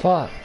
Fuck.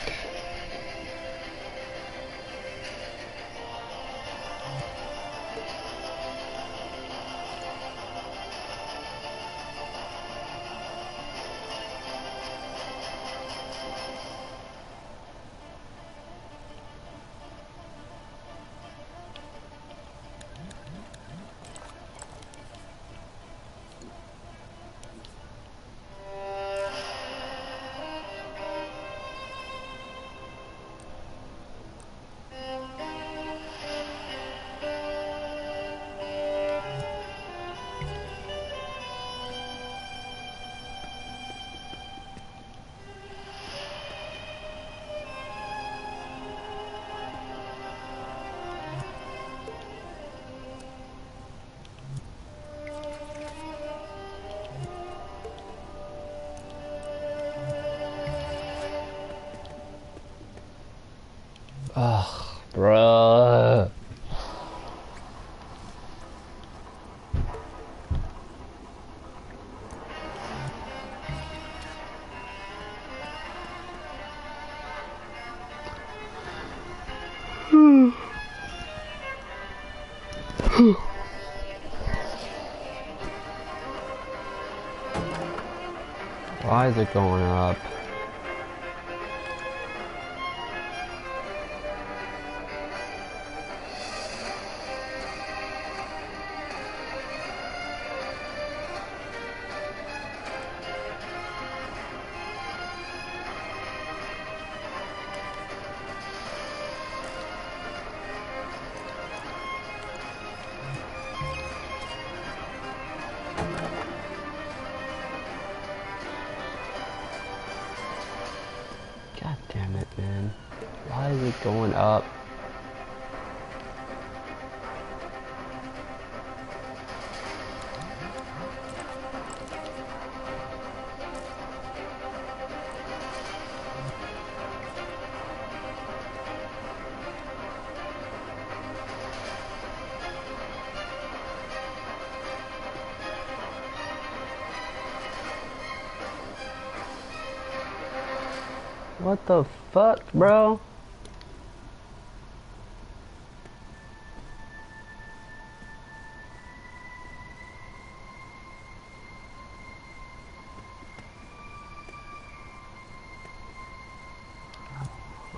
Why is it going up? God damn it, man. Why is it going up? What the fuck, bro?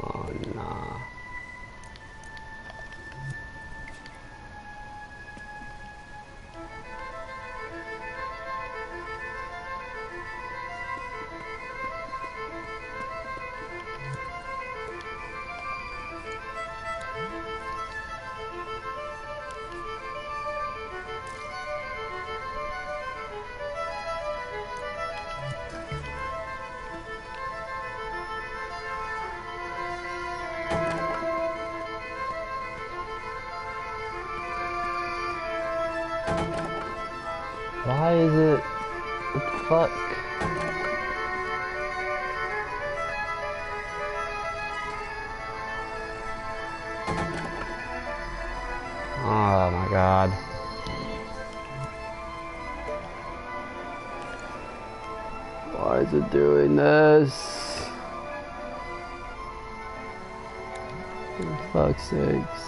Oh, nah. Why is it? What the fuck? Oh my god. Why is it doing this? For fuck's sakes.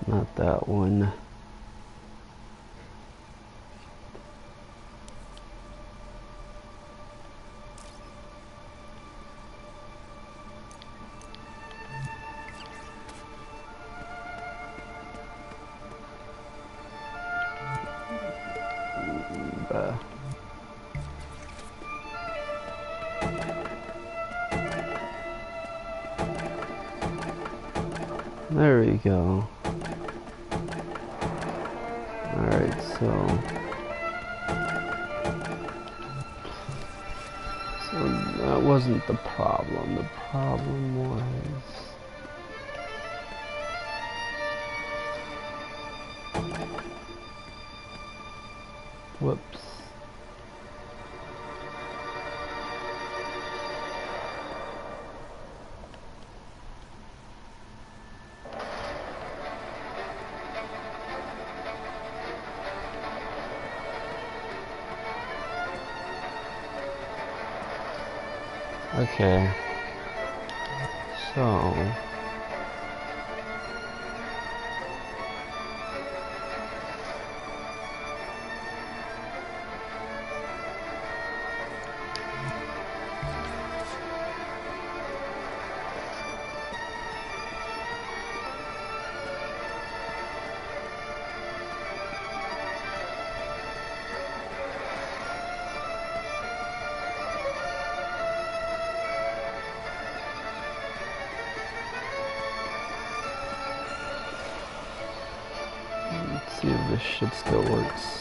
Not that one. There we go. Alright, so that wasn't the problem. The problem was whoops. Okay, so see if this shit still works.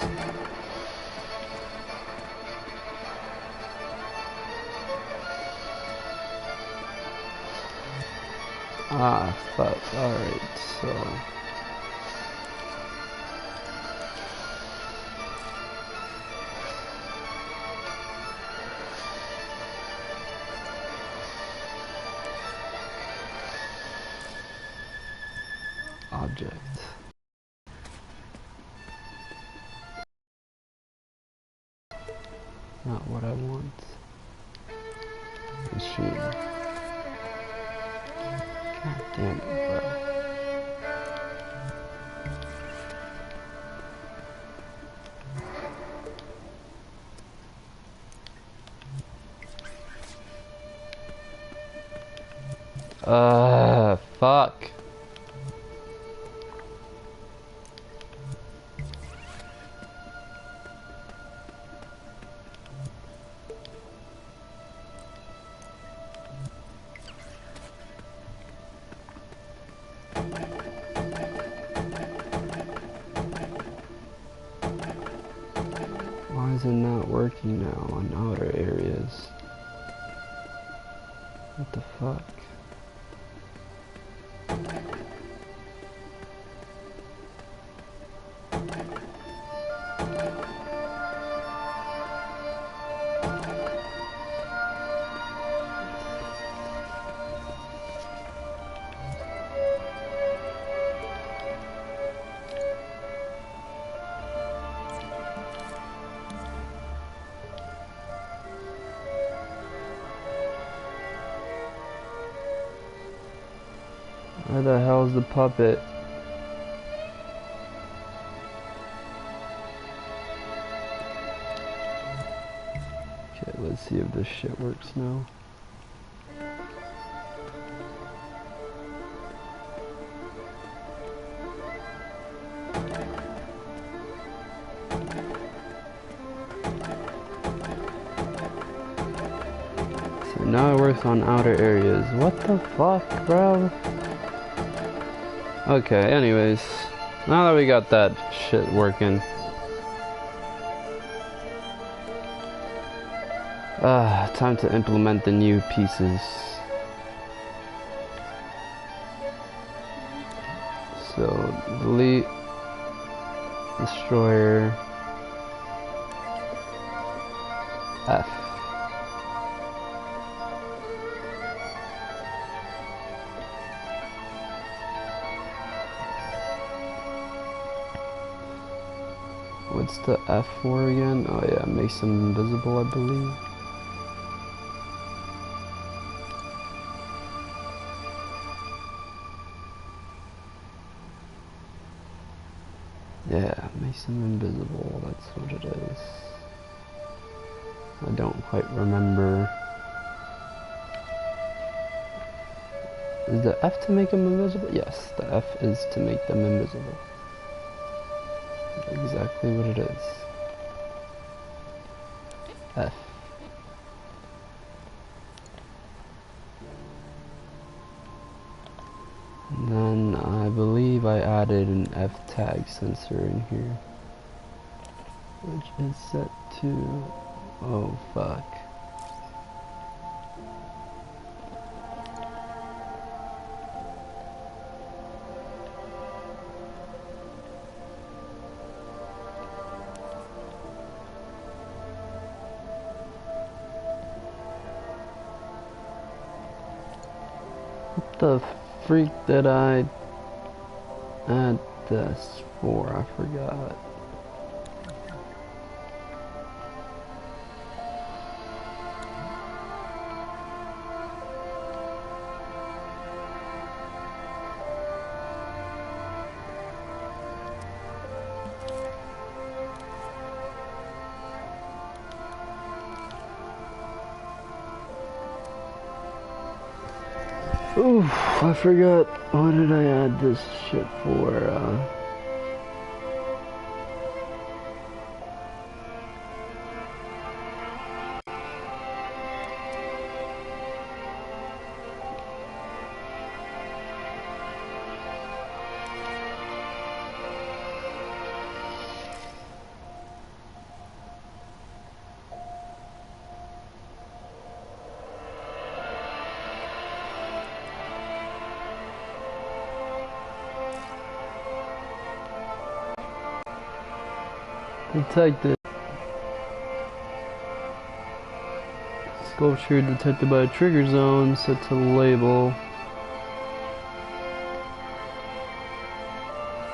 Ah, fuck. Alright, so... Object. Not what I want. Machine. God damn it, bro. Fuck. Why is it not working now on outer areas? What the fuck? Where the hell's the puppet? Okay, let's see if this shit works now. So now it works on outer areas. What the fuck, bro? Okay, anyways, now that we got that shit working, time to implement the new pieces. So, delete, destroyer, F. What's the F for again? Oh yeah, makes them invisible, I believe. Yeah, makes them invisible, that's what it is. I don't quite remember. Is the F to make them invisible? Yes, the F is to make them invisible. Exactly what it is. F. And then I believe I added an F tag sensor in here, which is set to, oh fuck. What the freak did I add this for? I forgot. Oof, I forgot. What did I add this shit for? Detected. Sculpture detected by a trigger zone set to label.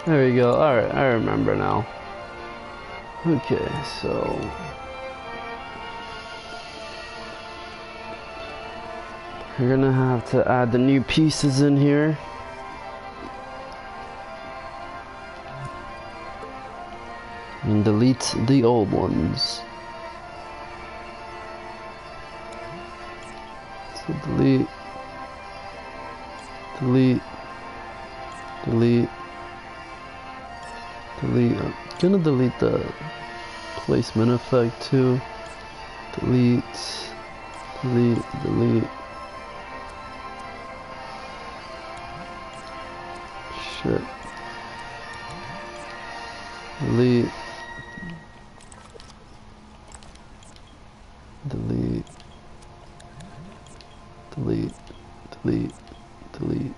There we go. Alright, I remember now. Okay, so we're gonna have to add the new pieces in here. And delete the old ones. So delete, delete, delete, delete. I'm gonna delete the placement effect too. Delete, delete, delete. Shit. Delete. Delete. Delete. Delete. Delete.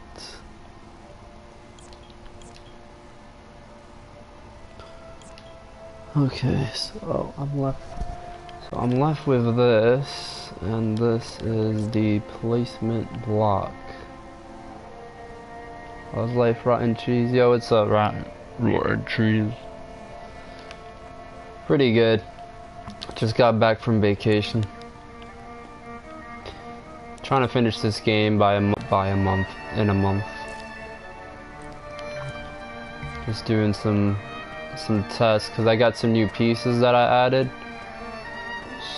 Okay, so I'm left with this, and this is the placement block. How's life, Rotten Cheese? Yo, what's up, Rotten Cheese? Pretty good. Just got back from vacation. Trying to finish this game in a month. Just doing some tests because I got some new pieces that I added.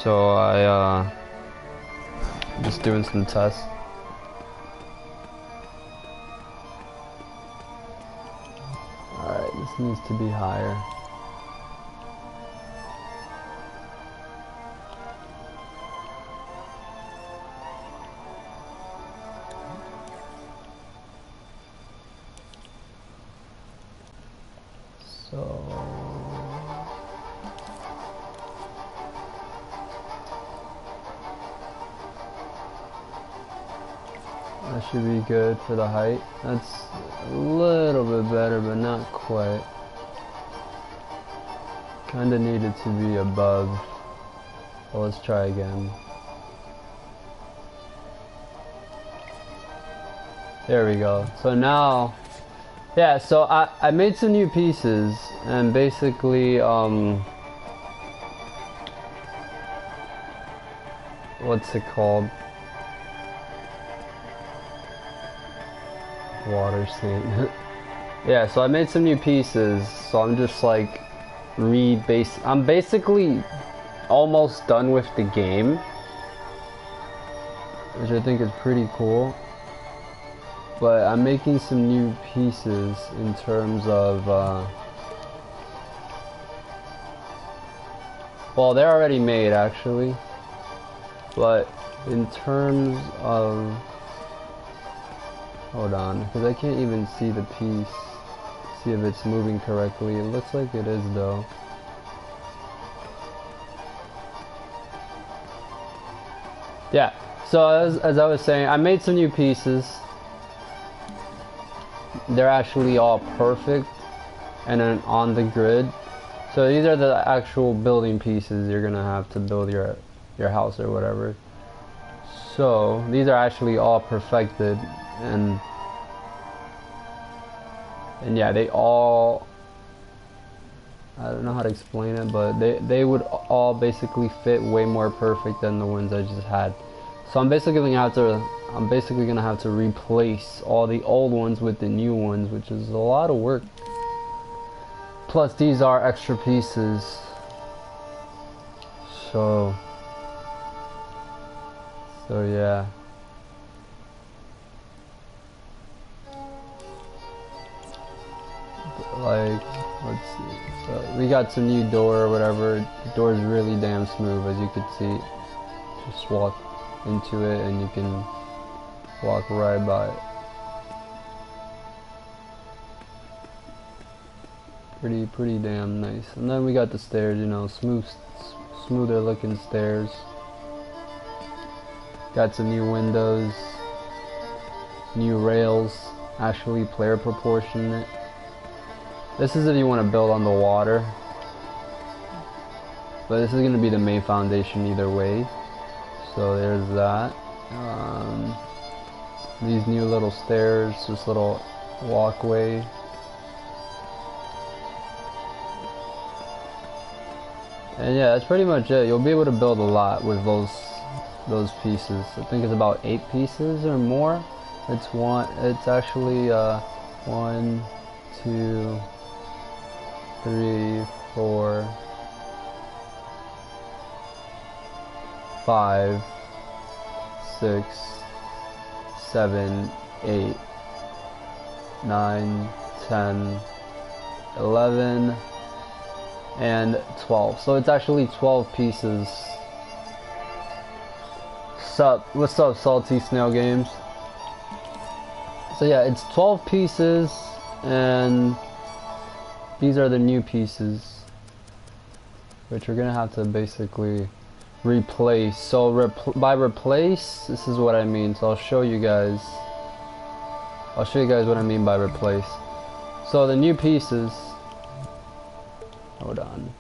So I just doing some tests. Alright, this needs to be higher. So that should be good for the height. That's a little bit better, but not quite. Kinda needed to be above. Well, let's try again. There we go. So now, yeah, so I made some new pieces, and basically, what's it called? Water scene. Yeah, so I made some new pieces, so I'm just like I'm basically almost done with the game, which I think is pretty cool. But I'm making some new pieces in terms of well, they're already made actually, but in terms of, hold on, because I can't even see the piece, see if it's moving correctly. It looks like it is though. Yeah, so as I was saying, I made some new pieces. They're actually all perfect and then on the grid. So these are the actual building pieces you're gonna have to build your house or whatever. So these are actually all perfected, and yeah, they all, I don't know how to explain it, but they would all basically fit way more perfect than the ones I just had. So I'm basically gonna have to replace all the old ones with the new ones, which is a lot of work. Plus these are extra pieces. So yeah. Like, let's see. So we got some new door or whatever. The door is really damn smooth, as you could see. Just walk into it and you can walk right by it. Pretty damn nice. And then we got the stairs, you know, smoother looking stairs. Got some new windows, new rails, actually player proportionate. This is if you want to build on the water. but this is going to be the main foundation either way. So there's that. These new little stairs, this little walkway. And yeah, that's pretty much it. You'll be able to build a lot with those pieces. I think it's about 8 pieces or more. It's actually 1, 2, 3, 4, 5, 6, 7, 8, 9, 10, 11, and 12. So it's actually 12 pieces. What's up, Salty Snail Games? So yeah, it's 12 pieces, and these are the new pieces, which we're gonna have to basically replace. So by replace, this is what I mean. So I'll show you guys what I mean by replace. So the new pieces, hold on,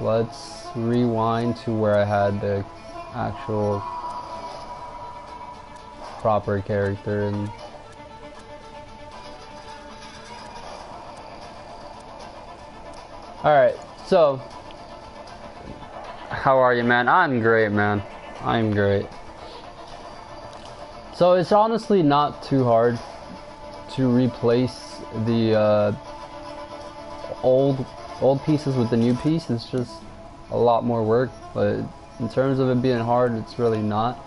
let's rewind to where I had the actual proper character. And alright, so how are you, man? I'm great, man. I'm great. So it's honestly not too hard to replace the old pieces with the new piece. It's just a lot more work, but in terms of it being hard, it's really not.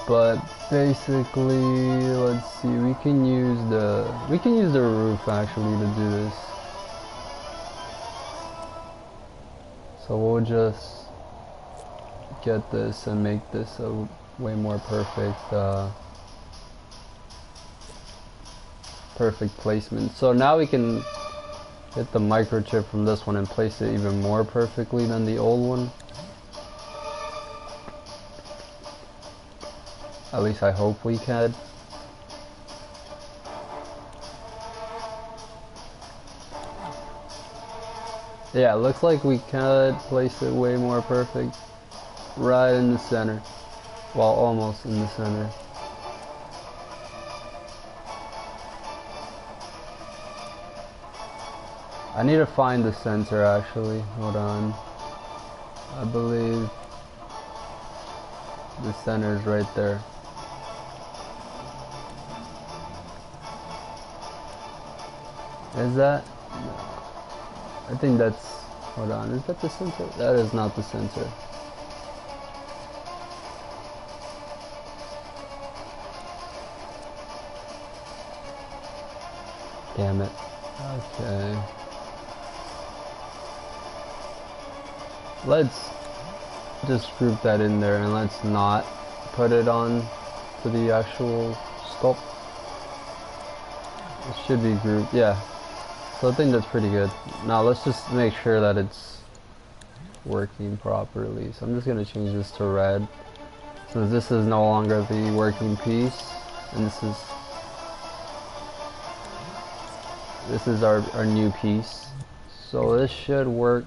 But basically, let's see, we can use the roof actually to do this. So we'll just get this and make this a way more perfect placement. So now we can get the microchip from this one and place it even more perfectly than the old one. At least I hope we can. Yeah, it looks like we could place it way more perfect. Right in the center. Well, almost in the center. I need to find the center actually. Hold on. I believe the center is right there. Is that? No. I think that's, hold on, is that the center? That is not the center. Damn it. Okay. Let's just group that in there and let's not put it on to the actual sculpt. It should be grouped, yeah. So I think that's pretty good. Now let's just make sure that it's working properly. So I'm just going to change this to red, since this is no longer the working piece, and this is our new piece. So this should work,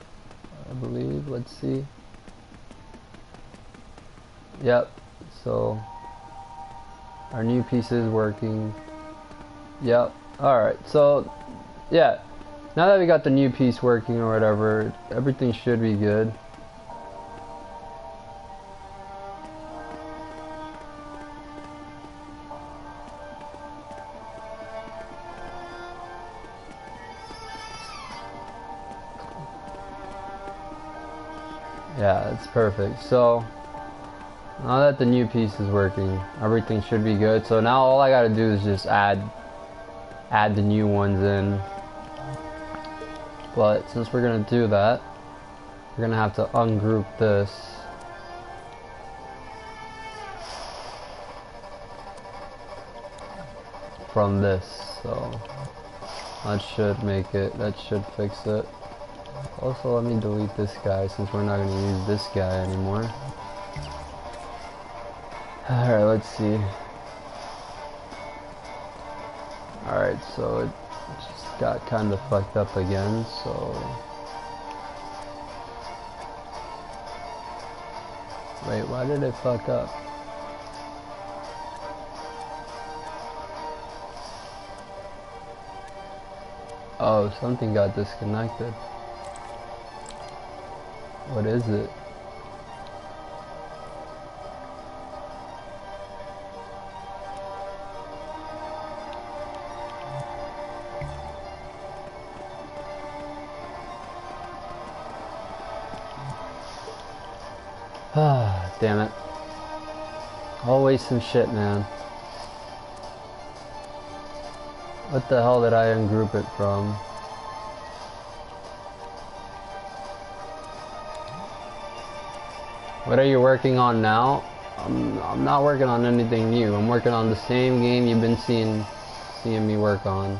I believe. Let's see. Yep. So our new piece is working. Yep. Alright, so yeah, now that we got the new piece working or whatever, everything should be good. Yeah, it's perfect. So now that the new piece is working, everything should be good. So now all I gotta do is just add the new ones in. But since we're gonna do that, we're gonna have to ungroup this. From this, so that should make it, that should fix it. Also, let me delete this guy since we're not gonna use this guy anymore. Alright, let's see. Alright, so it just got kind of fucked up again, so... Wait, why did it fuck up? Oh, something got disconnected. What is it? Ah, damn it. Always some shit, man. What the hell did I ungroup it from? What are you working on now? I'm not working on anything new. I'm working on the same game you've been seeing me work on.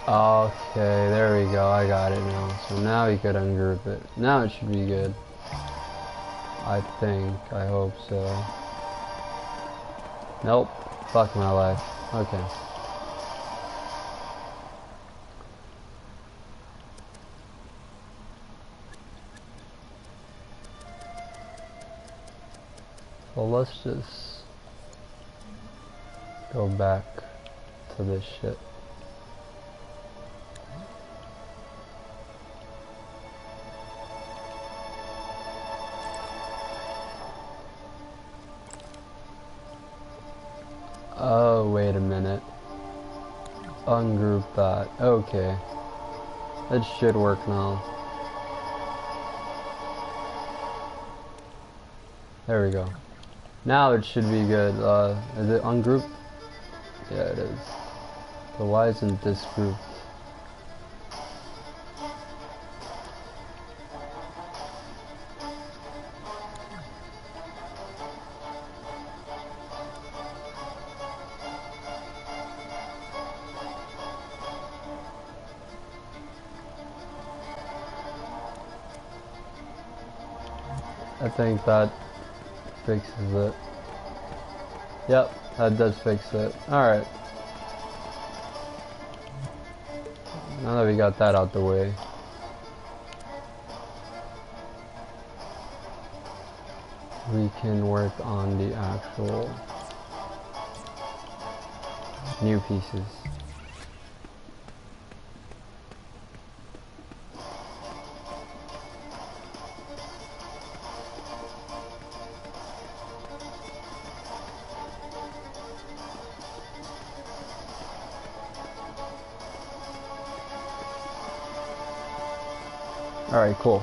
Okay, there we go. I got it now. So now we could ungroup it. Now it should be good. I think. I hope so. Nope. Fuck my life. Okay. So let's just go back to this shit. Oh, wait a minute. Ungroup that. Okay. It should work now. There we go. Now it should be good. Is it ungrouped? Yeah, it is. So why isn't this grouped? I think that fixes it. Yep, that does fix it. Alright. Now that we got that out the way. We can work on the actual new pieces. Alright, cool.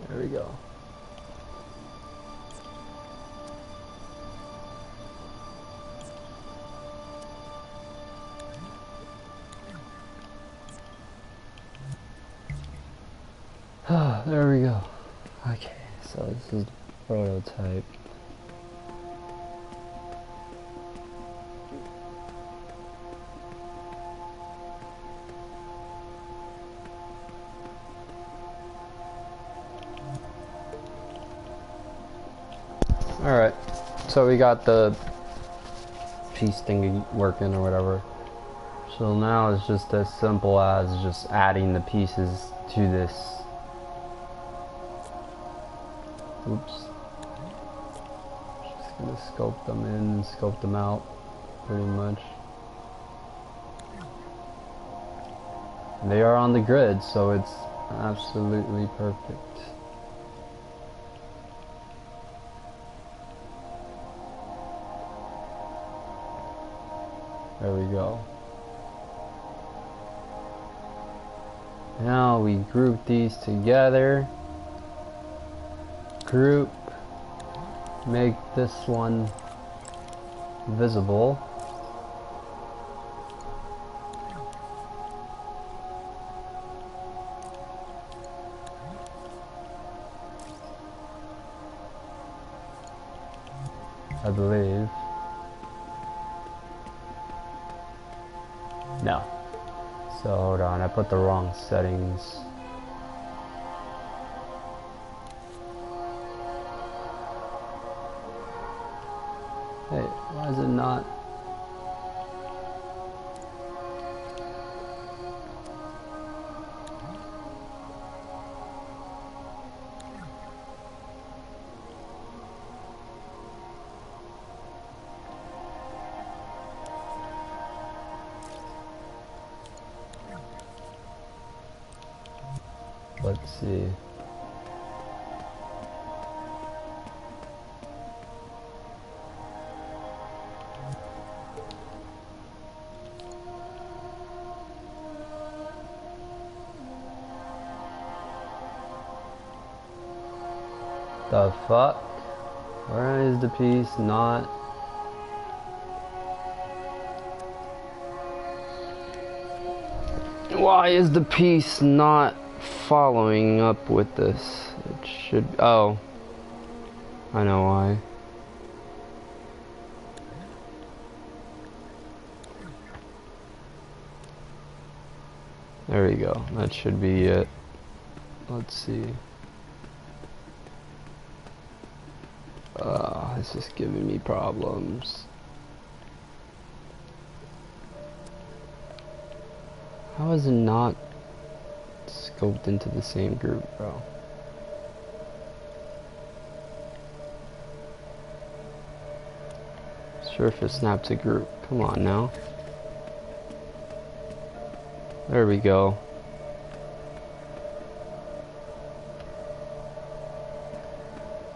There we go. There we go. Okay, so this is the prototype. Alright, so we got the piece thingy working or whatever. So now it's just as simple as just adding the pieces to this. Oops. Just gonna scope them in and scope them out, pretty much. They are on the grid, so it's absolutely perfect. There we go. Now we group these together. Group. Make this one visible. I believe. No. So hold on, I put the wrong settings. Hey, why is it not? Let's see. The fuck? Where is the piece not? Why is the piece not following up with this? It should. Oh, I know why. There we go. That should be it. Let's see. This is giving me problems. How is it not scoped into the same group, bro? Surface snap to group. Come on now. There we go.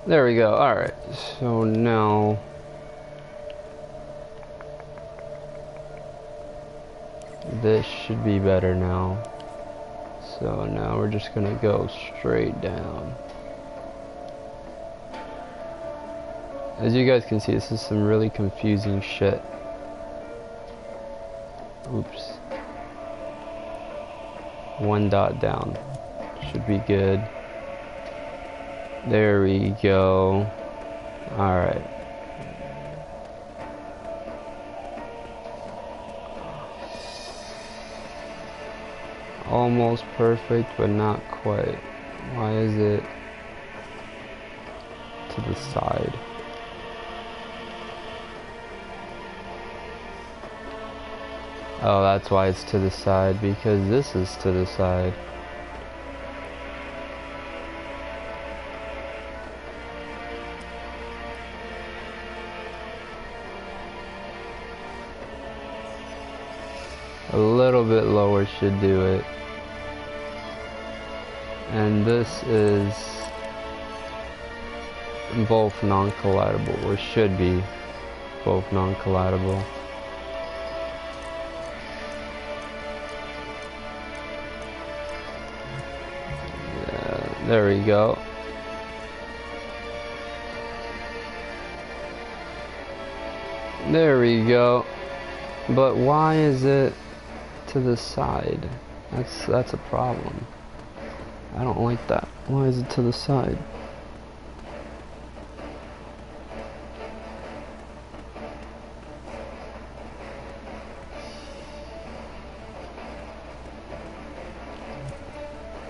There we go. Alright. So now this should be better now. So now we're just gonna go straight down. As you guys can see, this is some really confusing shit. Oops. One dot down. Should be good. There we go. Alright. Almost perfect, but not quite. Why is it to the side? Oh, that's why it's to the side, because this is to the side. A little bit lower should do it. And this is both non-collidable, or should be both non-collidable. Yeah, there we go. There we go. But why is it to the side? That's a problem. I don't like that. Why is it to the side?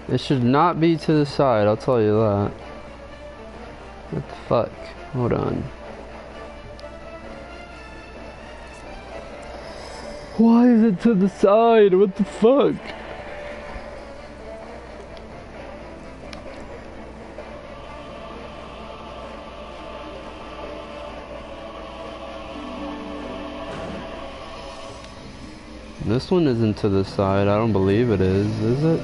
It should not be to the side, I'll tell you that. What the fuck? Hold on. Why is it to the side? What the fuck? This one isn't to the side. I don't believe it is it?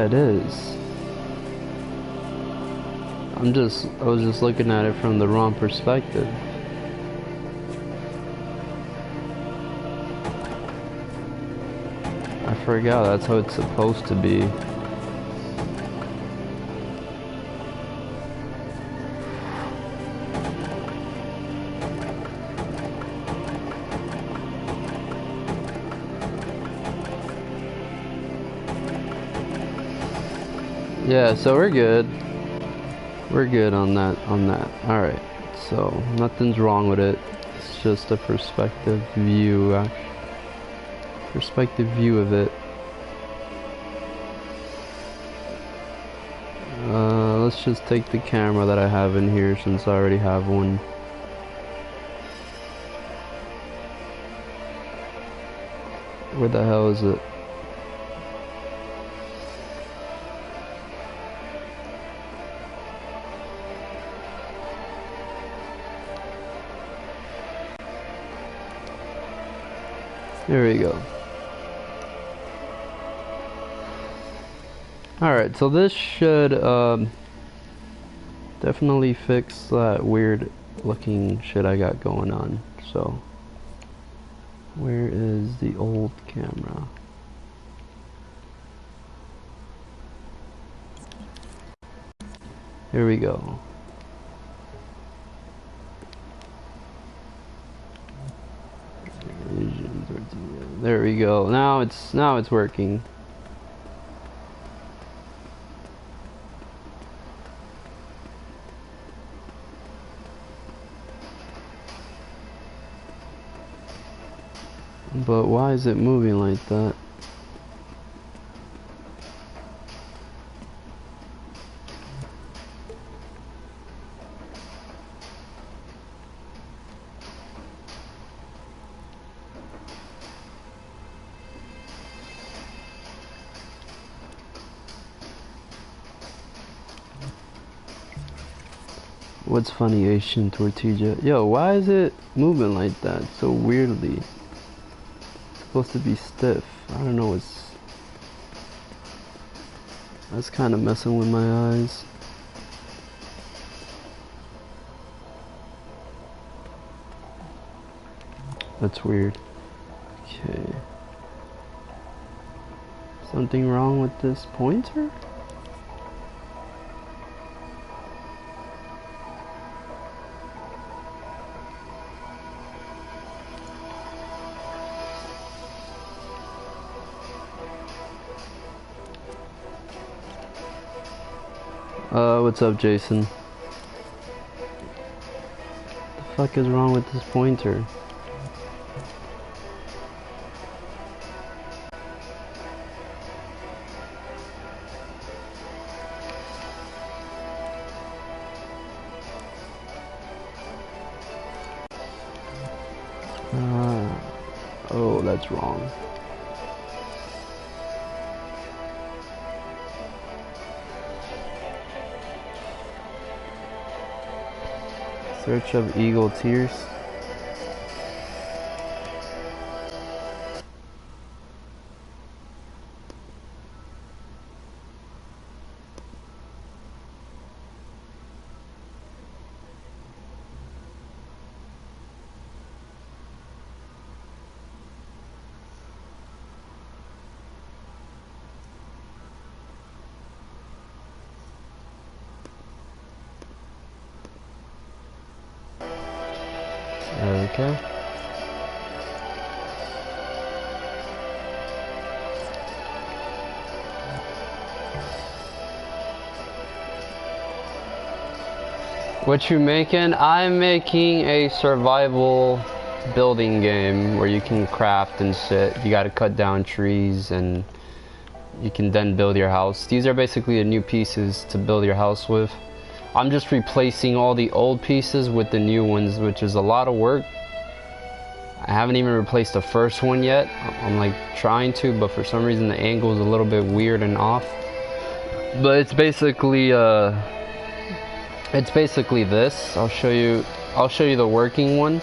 it is. I was just looking at it from the wrong perspective. I forgot that's how it's supposed to be. Yeah, so we're good. We're good on that. Alright, so nothing's wrong with it. It's just a perspective view of it. Let's just take the camera that I have in here since I already have one. Where the hell is it? There we go. Alright, so this should definitely fix that weird looking shit I got going on. So, where is the old camera? Here we go. There we go. Now it's working. But why is it moving like that? What's funny, Asian tortilla? Yo, why is it moving like that so weirdly? It's supposed to be stiff. I don't know, that's kind of messing with my eyes. That's weird. Okay. Something wrong with this pointer? What's up, Jason? What the fuck is wrong with this pointer? Oh, that's wrong. Search of Eagle Tears. Okay. What you making? I'm making a survival building game where you can craft and sit. You gotta cut down trees and you can then build your house. These are basically the new pieces to build your house with. I'm just replacing all the old pieces with the new ones, which is a lot of work. I haven't even replaced the first one yet. I'm like trying to, but for some reason the angle is a little bit weird and off. But it's basically this. I'll show you the working one.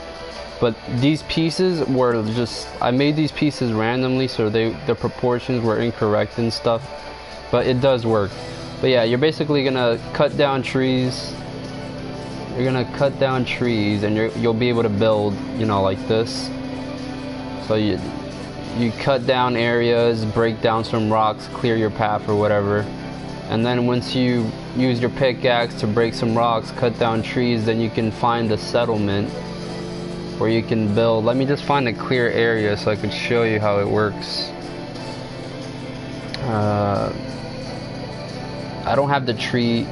But these pieces were just, I made these pieces randomly, so the proportions were incorrect and stuff. but it does work. But yeah, you're basically gonna cut down trees. You're gonna cut down trees, and you'll be able to build, you know, like this. So you cut down areas, break down some rocks, clear your path or whatever. And then once you use your pickaxe to break some rocks, cut down trees, then you can find a settlement where you can build. Let me just find a clear area so I could show you how it works. I don't have the tree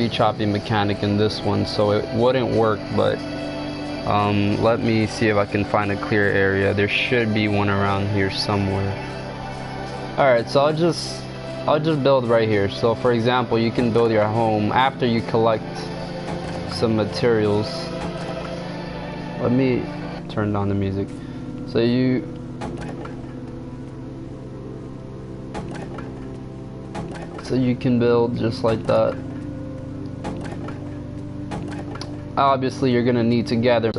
chopping mechanic in this one, so it wouldn't work, but let me see if I can find a clear area. There should be one around here somewhere. Alright, so I'll just build right here. So for example, you can build your home after you collect some materials. Let me turn down the music. So you can build just like that. Obviously you're gonna need to gather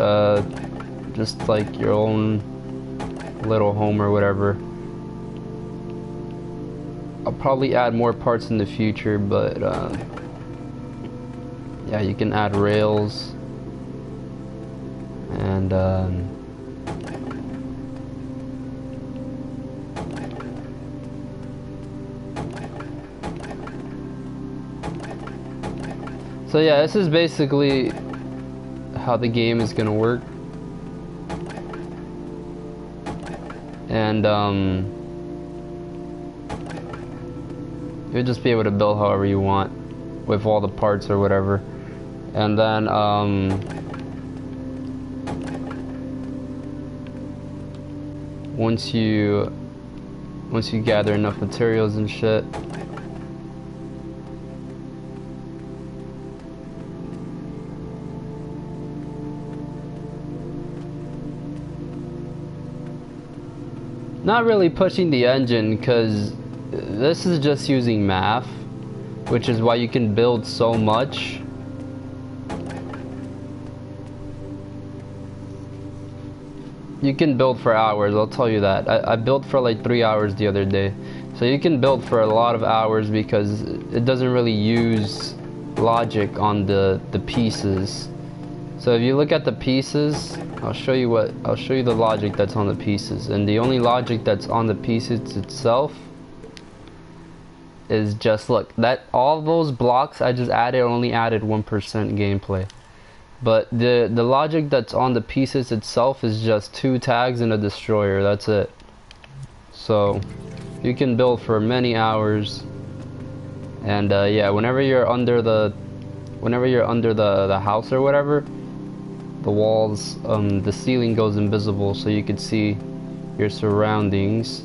just like your own little home or whatever. I'll probably add more parts in the future, but yeah, you can add rails and so yeah, this is basically how the game is gonna work. And you'll just be able to build however you want with all the parts or whatever. And then once you gather enough materials and shit, not really pushing the engine, because this is just using math, which is why you can build so much. You can build for hours, I'll tell you that. I built for like 3 hours the other day. So you can build for a lot of hours because it doesn't really use logic on the pieces. So if you look at the pieces, I'll show you the logic that's on the pieces. And the only logic that's on the pieces itself is just, look, that all those blocks I just added only added 1% gameplay. But the logic that's on the pieces itself is just 2 tags and a destroyer. That's it. So you can build for many hours. And yeah, whenever you're under the house or whatever, the walls, the ceiling goes invisible, so you can see your surroundings,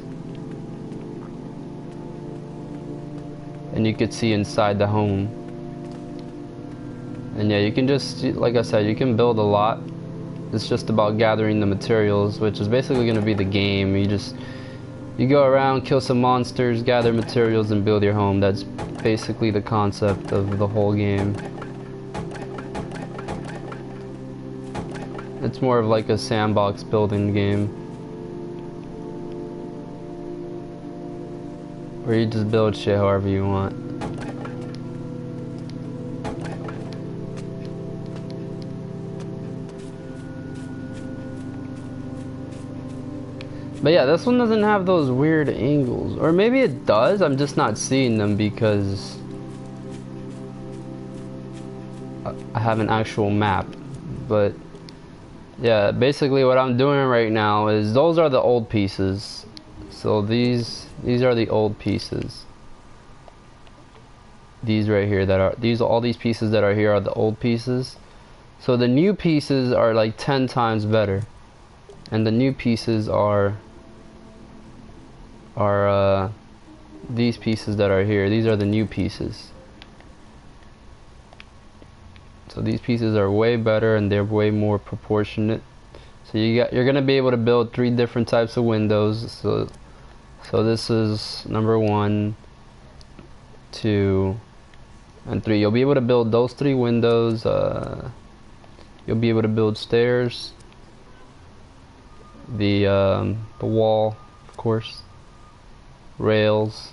and you could see inside the home. And yeah, you can just, like I said, you can build a lot. It's just about gathering the materials, which is basically going to be the game. You go around, kill some monsters, gather materials, and build your home. That's basically the concept of the whole game. It's more of like a sandbox building game, where you just build shit however you want. But yeah, this one doesn't have those weird angles. Or maybe it does, I'm just not seeing them because I have an actual map. But yeah, basically what I'm doing right now is, those are the old pieces. So these are the old pieces. These right here all these pieces that are here are the old pieces. So the new pieces are like 10 times better. And the new pieces are these pieces that are here. These are the new pieces. So these pieces are way better and they're way more proportionate. So you're gonna be able to build 3 different types of windows. So this is number 1, 2, and 3. You'll be able to build those 3 windows. You'll be able to build stairs, the wall, of course, rails,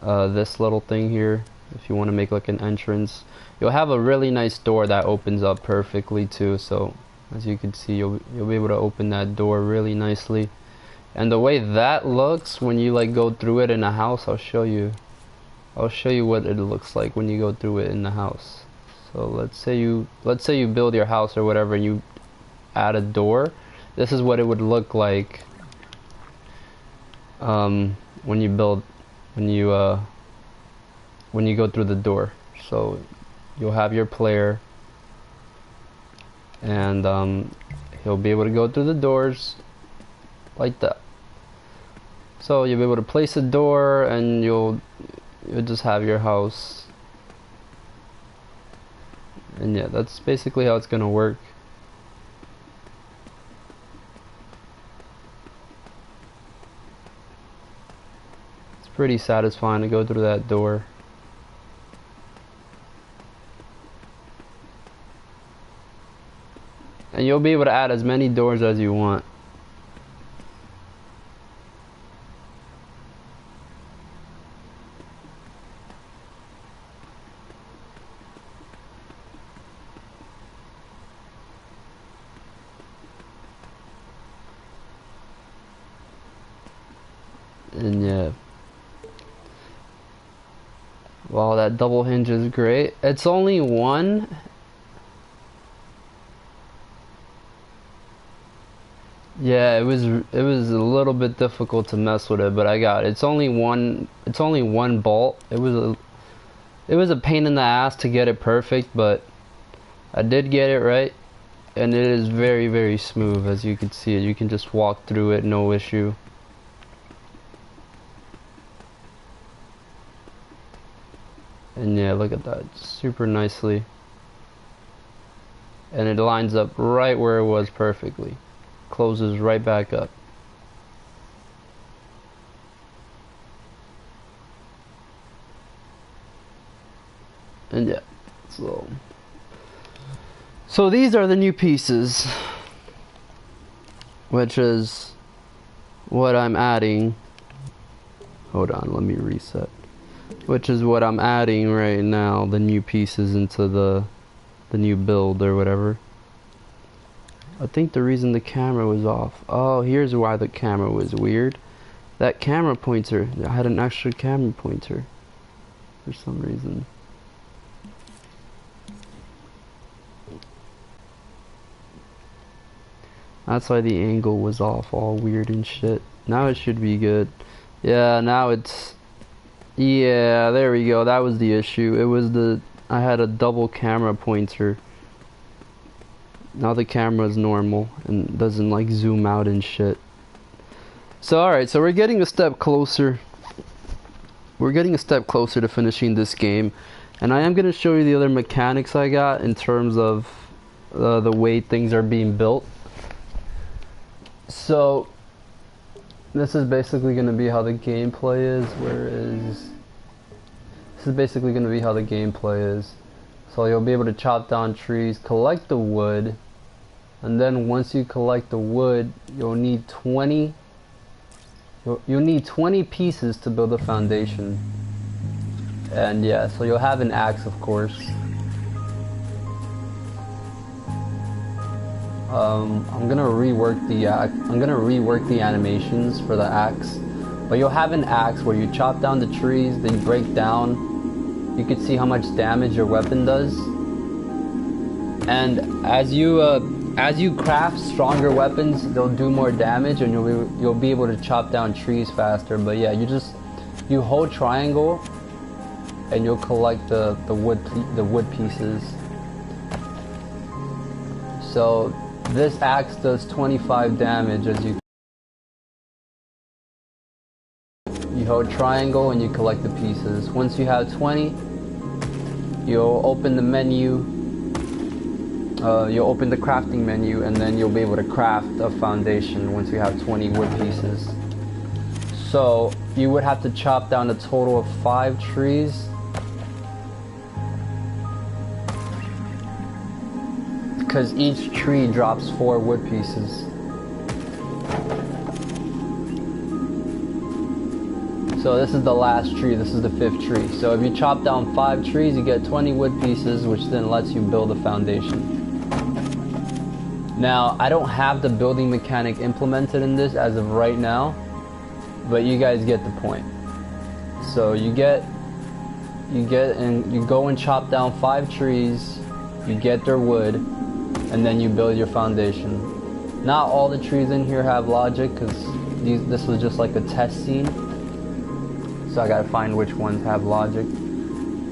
this little thing here. If you want to make like an entrance, you'll have a really nice door that opens up perfectly too. So as you can see, you'll be able to open that door really nicely. And the way that looks when you like go through it in a house, I'll show you what it looks like when you go through it in the house. So let's say you build your house or whatever and you add a door. This is what it would look like when you go through the door. So you'll have your player and he'll be able to go through the doors like that. So you'll be able to place a door and you'll just have your house. And yeah, that's basically how it's gonna work. It's pretty satisfying to go through that door. And you'll be able to add as many doors as you want. And yeah, wow, that double hinge is great. It's only one. Yeah, it was a little bit difficult to mess with it, but I got it. It's only one bolt. It was a pain in the ass to get it perfect, but I did get it right, and it is very, very smooth. As you can see it, you can just walk through it, no issue. And yeah, look at that, super nicely. And it lines up right where it was perfectly. Closes right back up. And yeah, so these are the new pieces, which is what I'm adding. Hold on, let me reset. Which is what I'm adding right now, the new pieces into the new build or whatever. I think the reason the camera was off. Oh, here's why the camera was weird. That camera pointer, I had an extra camera pointer for some reason. That's why the angle was off, all weird and shit. Now it should be good. Yeah, now it's... Yeah, there we go. That was the issue. It was I had a double camera pointer. Now the camera is normal and doesn't like zoom out and shit. So alright, so we're getting a step closer. We're getting a step closer to finishing this game. And I am going to show you the other mechanics I got in terms of the way things are being built. So this is basically going to be how the gameplay is, this is basically going to be how the gameplay is. So you'll be able to chop down trees, collect the wood, and then once you collect the wood, you'll need 20 pieces to build a foundation. And yeah, so you'll have an axe, of course. I'm gonna rework the animations for the axe, but you'll have an axe where you chop down the trees, then you break down. You can see how much damage your weapon does, and as you craft stronger weapons, they'll do more damage, and you'll be able to chop down trees faster. But yeah, you hold triangle, and you'll collect the wood pieces. So this axe does 25 damage as you hold triangle and you collect the pieces. Once you have 20, you'll open the menu, you'll open the crafting menu, and then you'll be able to craft a foundation once you have 20 wood pieces. So you would have to chop down a total of 5 trees. Because each tree drops 4 wood pieces. So this is the last tree, this is the 5th tree. So if you chop down 5 trees, you get 20 wood pieces, which then lets you build a foundation. Now, I don't have the building mechanic implemented in this as of right now, but you guys get the point. So you go and chop down 5 trees, you get their wood, and then you build your foundation. Not all the trees in here have logic, because this was just like a test scene. So I gotta find which ones have logic.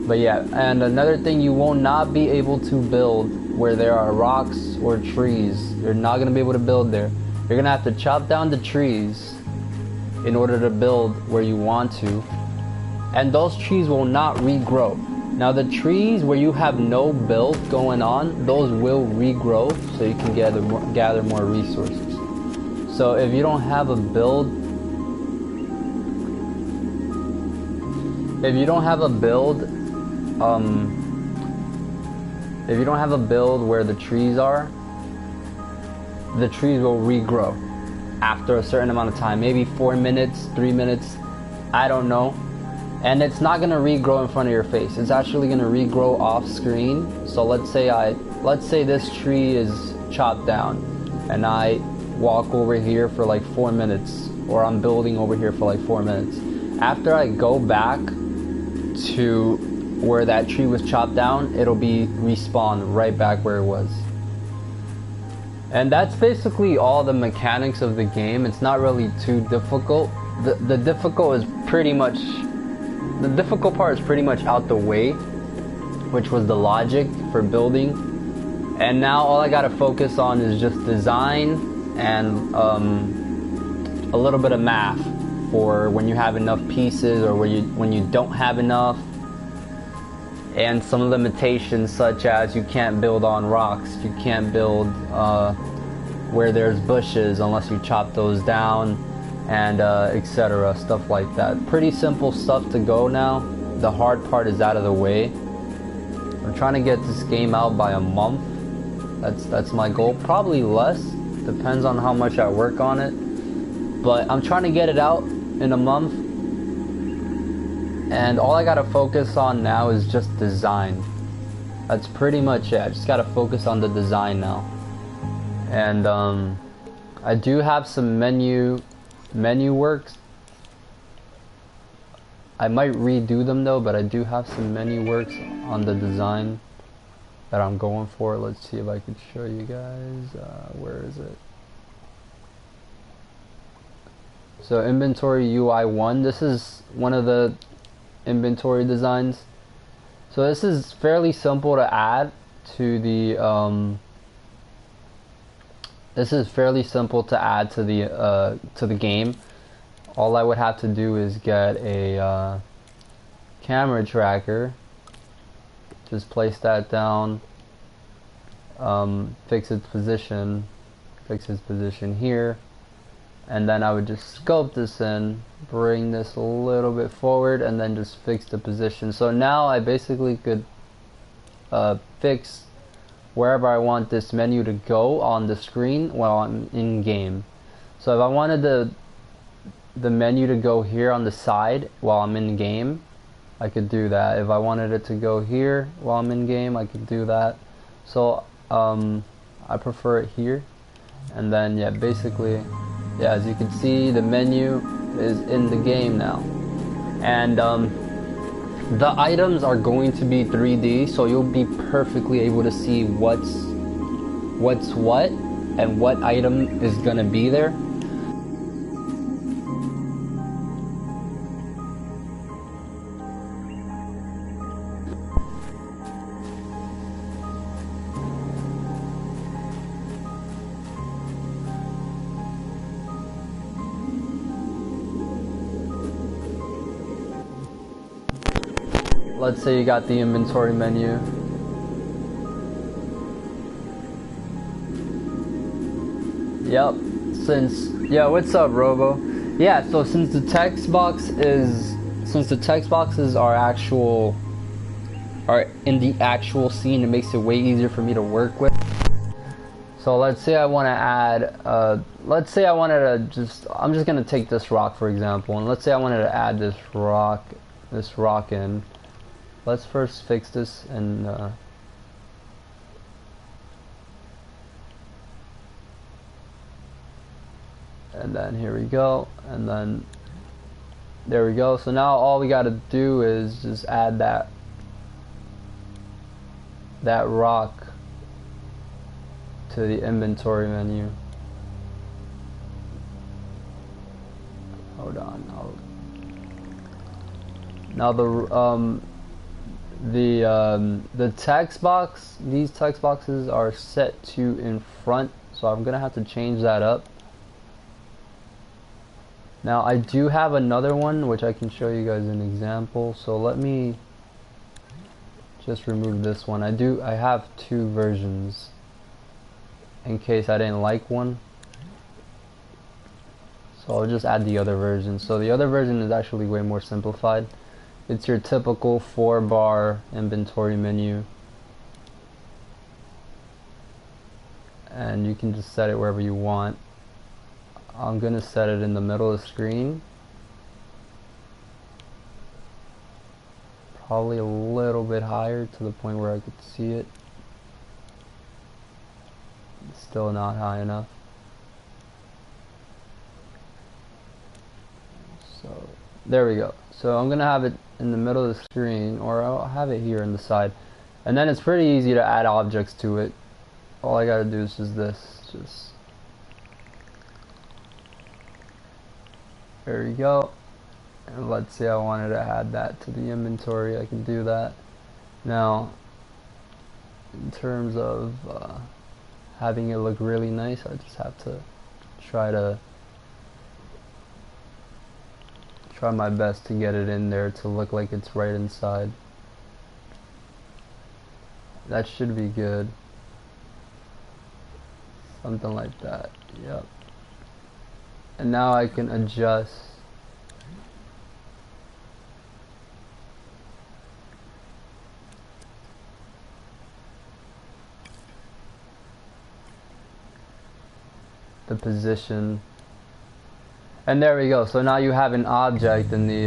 But yeah, and another thing, you will not be able to build where there are rocks or trees. You're not gonna be able to build there. You're gonna have to chop down the trees in order to build where you want to. And those trees will not regrow. Now the trees where you have no build going on, those will regrow so you can gather more resources. So if you don't have a build, if you don't have a build where the trees are, the trees will regrow after a certain amount of time, maybe 4 minutes, 3 minutes, I don't know. And it's not gonna regrow in front of your face. It's actually gonna regrow off screen. So let's say this tree is chopped down and I walk over here for like 4 minutes, or I'm building over here for like 4 minutes. After I go back to where that tree was chopped down, it'll be respawned right back where it was. And that's basically all the mechanics of the game. It's not really too difficult. The difficult part is pretty much out the way, which was the logic for building. And now all I gotta focus on is just design and a little bit of math for when you have enough pieces or when you don't have enough, and some limitations such as you can't build on rocks, you can't build where there's bushes unless you chop those down, and etc. Stuff like that. Pretty simple stuff to go now. The hard part is out of the way. I'm trying to get this game out by a month. That's my goal. Probably less, depends on how much I work on it. But I'm trying to get it out in a month. And all I gotta focus on now is just design. That's pretty much it. I just gotta focus on the design now. And I do have some menu works. I might redo them though, but I do have some menu works on the design that I'm going for. Let's see if I can show you guys. Where is it? So inventory UI 1, this is one of the inventory designs. So this is fairly simple to add to the to the game. All I would have to do is get a camera tracker, just place that down, fix its position here, and then I would just sculpt this in, bring this a little bit forward, and then just fix the position. So now I basically could fix wherever I want this menu to go on the screen while I'm in game. So if I wanted the menu to go here on the side while I'm in game, I could do that. If I wanted it to go here while I'm in game, I could do that. So I prefer it here. And then yeah, basically, yeah, as you can see, the menu is in the game now. And the items are going to be 3D, so you'll be perfectly able to see what's what and what item is gonna be there. Let's say you got the inventory menu. Yep, yeah, what's up, Robo? Yeah, so since the text boxes are in the actual scene, it makes it way easier for me to work with. So let's say I want to add, let's say I wanted to just, I'm just going to take this rock for example, and let's say I wanted to add this rock in. Let's first fix this and then here we go, and then there we go. So now all we got to do is just add that rock to the inventory menu. Hold on. Now the text box, these text boxes are set to in front, so I'm gonna have to change that up. Now I do have another one which I can show you guys an example, so let me just remove this one. I have two versions in case I didn't like one, so I'll just add the other version. So the other version is actually way more simplified. It's your typical 4-bar inventory menu, and you can just set it wherever you want. I'm gonna set it in the middle of the screen, probably a little bit higher to the point where I could see it. It's still not high enough. So there we go. So I'm gonna have it in the middle of the screen, or I'll have it here on the side, and then it's pretty easy to add objects to it. All I gotta do is just this, there you go. And let's say I wanted to add that to the inventory, I can do that. Now in terms of having it look really nice, I just have to try my best to get it in there to look like it's right inside. That should be good. Something like that. Yep. And now I can adjust the position, and there we go. So now you have an object in the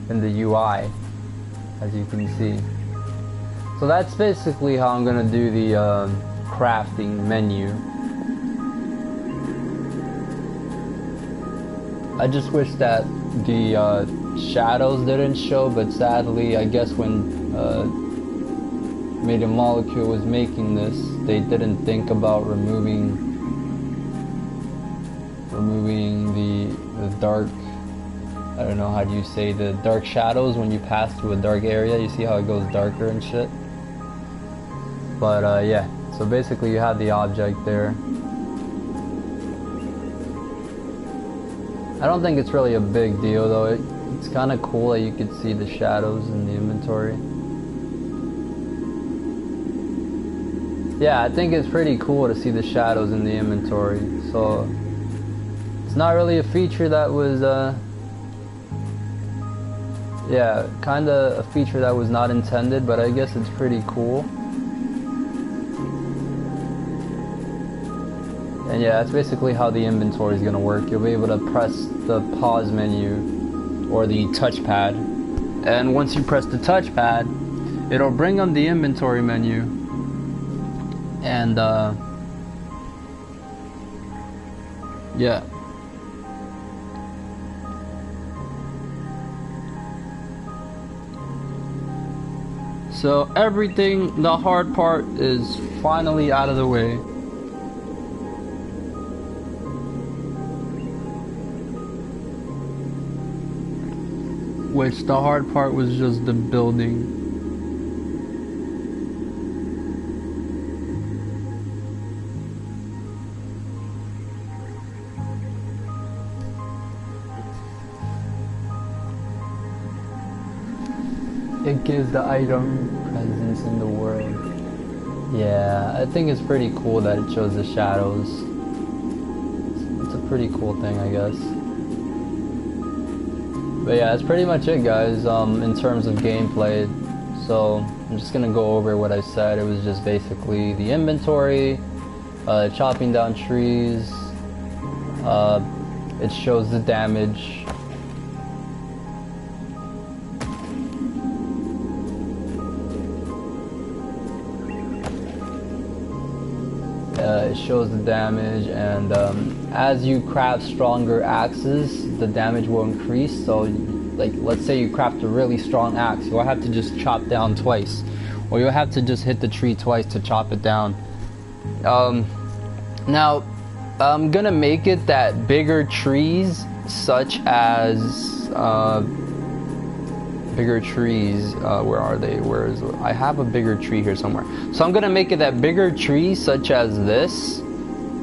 UI, as you can see. So that's basically how I'm gonna do the crafting menu. I just wish that the shadows didn't show, but sadly I guess when Media Molecule was making this, they didn't think about removing the dark, I don't know, how do you say, the dark shadows when you pass through a dark area. You see how it goes darker and shit. But yeah, so basically you have the object there. I don't think it's really a big deal though. It's kind of cool that you could see the shadows in the inventory. Yeah, I think it's pretty cool to see the shadows in the inventory. So it's not really a feature that was yeah, kind of a feature that was not intended, but I guess it's pretty cool. And yeah, that's basically how the inventory is going to work. You'll be able to press the pause menu or the touchpad, and once you press the touchpad, it'll bring up the inventory menu, and yeah. So everything, the hard part is finally out of the way. Which the hard part was just the building. It gives the item presence in the world. Yeah, I think it's pretty cool that it shows the shadows. It's a pretty cool thing, I guess. But yeah, that's pretty much it, guys, in terms of gameplay. So I'm just gonna go over what I said. It was just basically the inventory, chopping down trees. It shows the damage. It shows the damage, and as you craft stronger axes, the damage will increase. So, like, let's say you craft a really strong axe, you'll have to just chop down twice, or you'll have to just hit the tree twice to chop it down. Now, I'm gonna make it that bigger trees, such as bigger trees, where are they? I have a bigger tree here somewhere. So I'm gonna make it that bigger tree, such as this.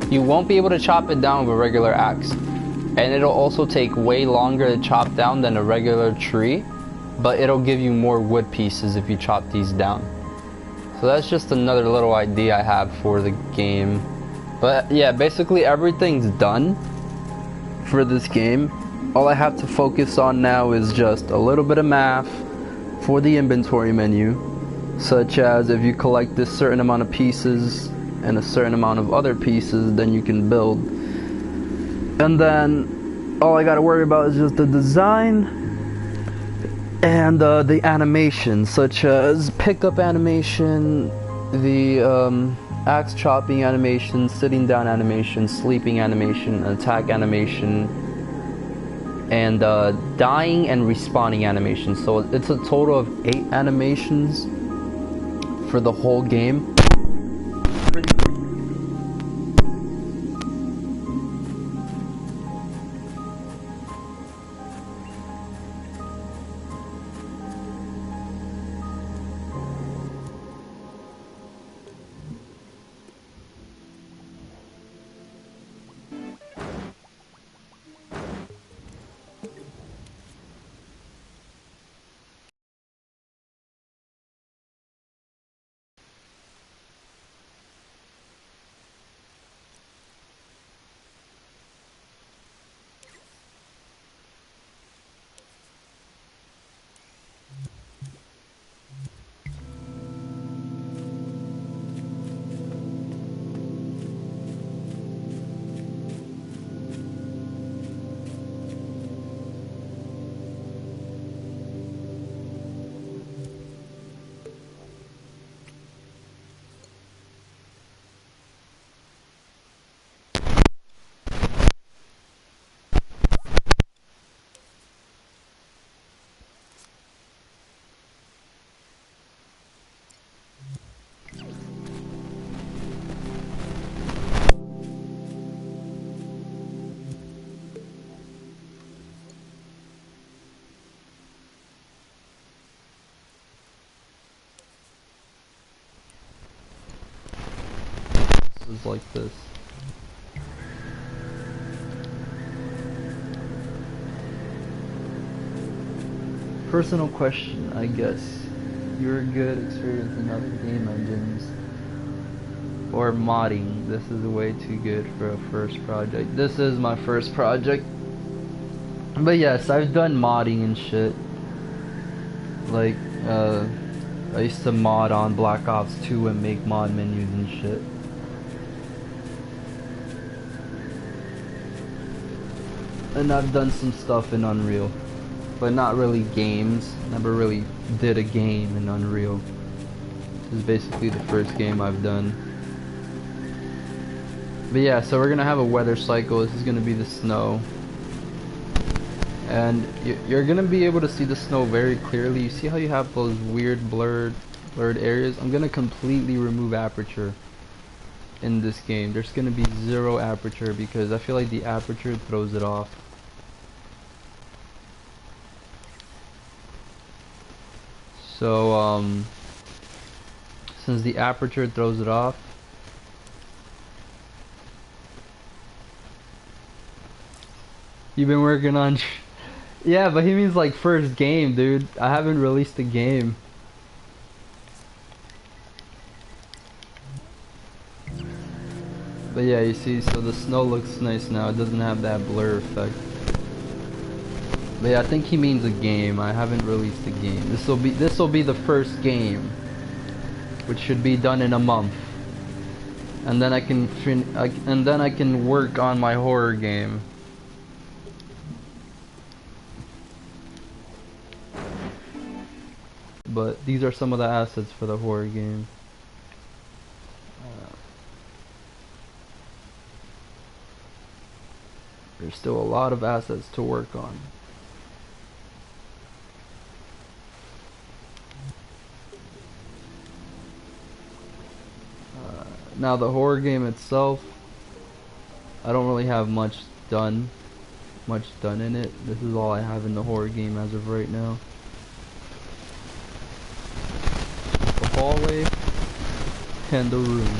You won't be able to chop it down with a regular axe, and it'll also take way longer to chop down than a regular tree, but it'll give you more wood pieces if you chop these down. So that's just another little idea I have for the game. But yeah, basically everything's done for this game. All I have to focus on now is just a little bit of math for the inventory menu, such as if you collect this certain amount of pieces and a certain amount of other pieces, then you can build. And then all I gotta worry about is just the design and the animation, such as pickup animation, the axe chopping animation, sitting down animation, sleeping animation, attack animation, and dying and respawning animation. So it's a total of 8 animations for the whole game. Is like this. Personal question, I guess. You're good experience in other game engines or modding. This is way too good for a first project. This is my first project. But yes, I've done modding and shit. Like, I used to mod on Black Ops 2 and make mod menus and shit. And I've done some stuff in Unreal, but not really games. Never really did a game in Unreal. This is basically the first game I've done. But yeah, so we're gonna have a weather cycle. This is gonna be the snow, and you're gonna be able to see the snow very clearly. You see how you have those weird blurred areas? I'm gonna completely remove aperture in this game. There's gonna be 0 aperture because I feel like the aperture throws it off. So since the aperture throws it off, you've been working on yeah, but he means like first game, dude. I haven't released a game. But yeah, you see, so the snow looks nice now. It doesn't have that blur effect. But yeah, I think he means a game. I haven't released a game. This will be the first game, which should be done in a month. and then I can work on my horror game. But these are some of the assets for the horror game. There's still a lot of assets to work on. Now the horror game itself, I don't really have much done in it. This is all I have in the horror game as of right now. The hallway and the room.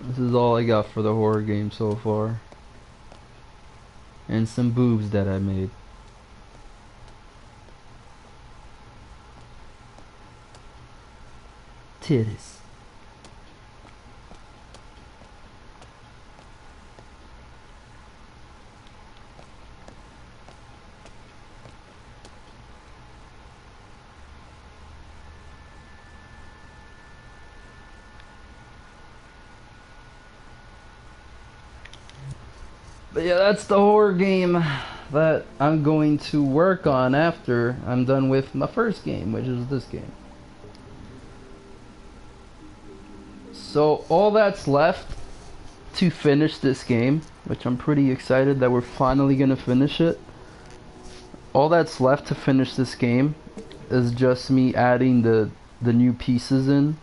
This is all I got for the horror game so far. And some boobs that I made. Titties. But yeah, that's the horror game that I'm going to work on after I'm done with my first game, which is this game. So all that's left to finish this game, which I'm pretty excited that we're finally gonna finish it. All that's left to finish this game is just me adding the new pieces in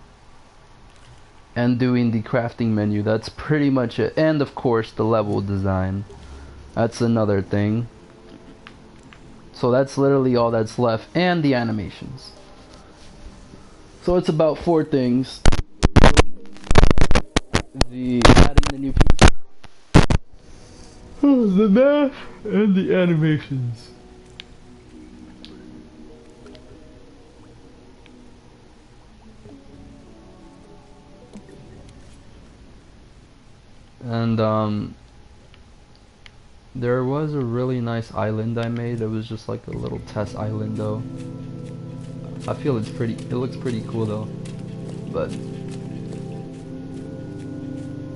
and doing the crafting menu. That's pretty much it. And of course the level design. That's another thing. So that's literally all that's left, and the animations. So it's about 4 things. The adding the new pieces, the math, and the animations. And there was a really nice island I made. It was just like a little test island though. I feel it looks pretty cool though. But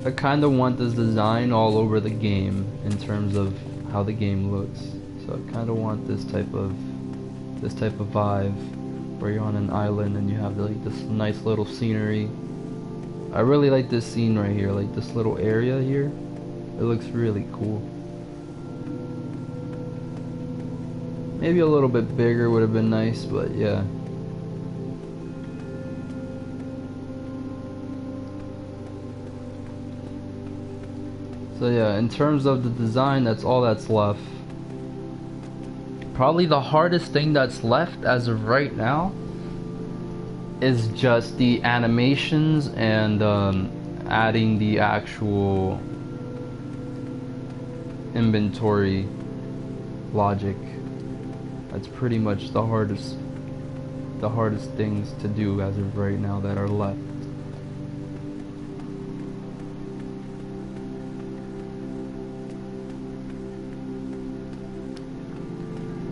I kinda want this design all over the game in terms of how the game looks. So I kinda want this type of vibe where you're on an island and you have like this nice little scenery. I really like this scene right here, like this little area here. It looks really cool. Maybe a little bit bigger would have been nice, but yeah. So yeah, in terms of the design, that's all that's left. Probably the hardest thing that's left as of right now is just the animations and adding the actual inventory logic. That's pretty much the hardest things to do as of right now that are left.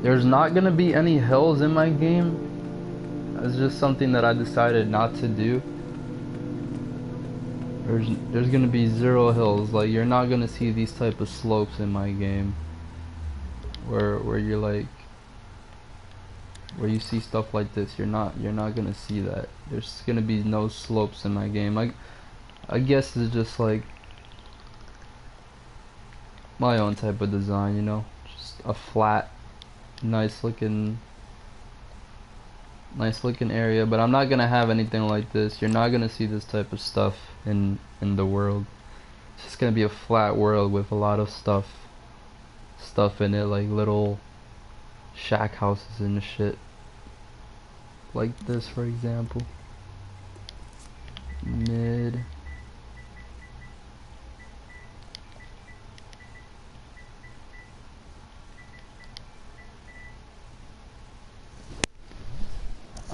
There's not gonna be any hills in my game. It's just something that I decided not to do. There's gonna be 0 hills. Like, you're not gonna see these type of slopes in my game where you're like, where you see stuff like this. You're not gonna see that. There's gonna be no slopes in my game. I guess it's just like my own type of design, you know, just a flat, nice looking area. But I'm not gonna have anything like this. You're not gonna see this type of stuff in the world. It's just gonna be a flat world with a lot of stuff in it, like little shack houses and shit, like this for example. Mid.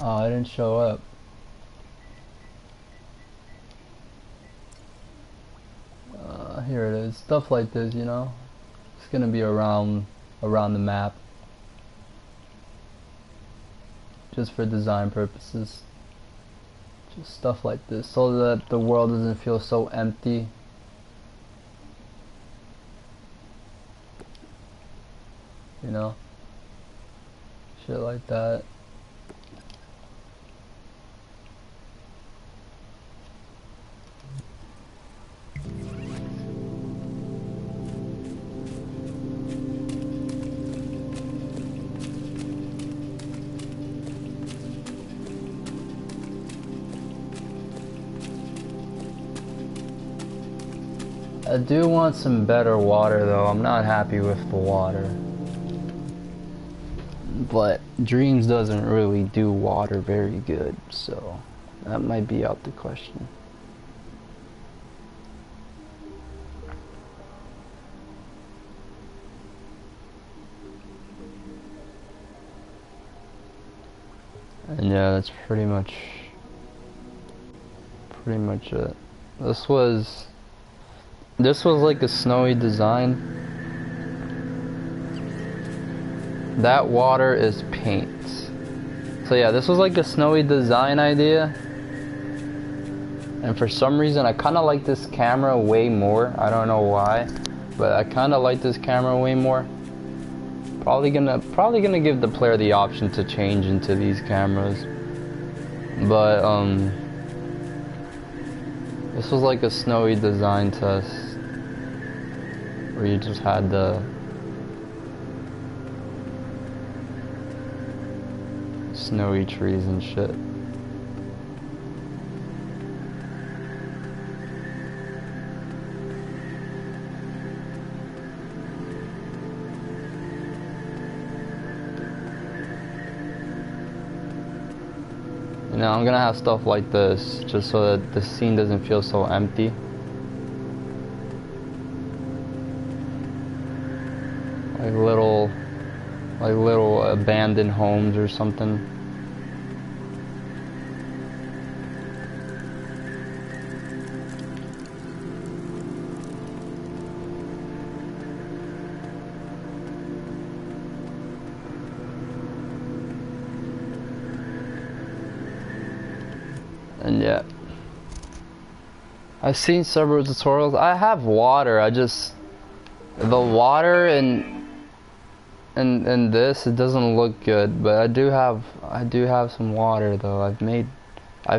Oh, I didn't show up. Here it is. Stuff like this, you know. It's gonna be around the map, just for design purposes. Just stuff like this, so that the world doesn't feel so empty. You know, shit like that. I do want some better water though. I'm not happy with the water. But Dreams doesn't really do water very good, so that might be out the question. And yeah, that's pretty much it. This was like a snowy design. That water is paint. So yeah, this was like a snowy design idea. And for some reason I kinda like this camera way more. I don't know why, but I kinda like this camera way more. Probably gonna give the player the option to change into these cameras. But this was like a snowy design test where you just had the snowy trees and shit. You know, I'm gonna have stuff like this just so that the scene doesn't feel so empty. Like little abandoned homes or something. And yeah, I've seen several tutorials. I have water. The water and this, it doesn't look good. But I do have some water though. I've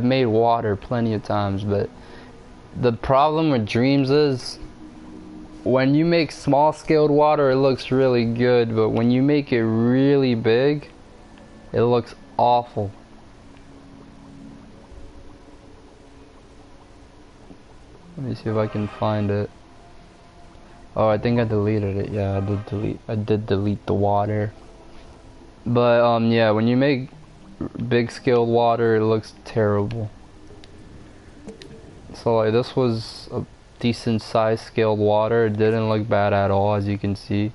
made water plenty of times. But the problem with Dreams is when you make small scaled water, it looks really good. But when you make it really big, it looks awful. Let me see if I can find it. Oh, I think I deleted it. Yeah, I did delete the water. But yeah, when you make big scaled water, it looks terrible. So like this was a decent size scaled water. It didn't look bad at all, as you can see.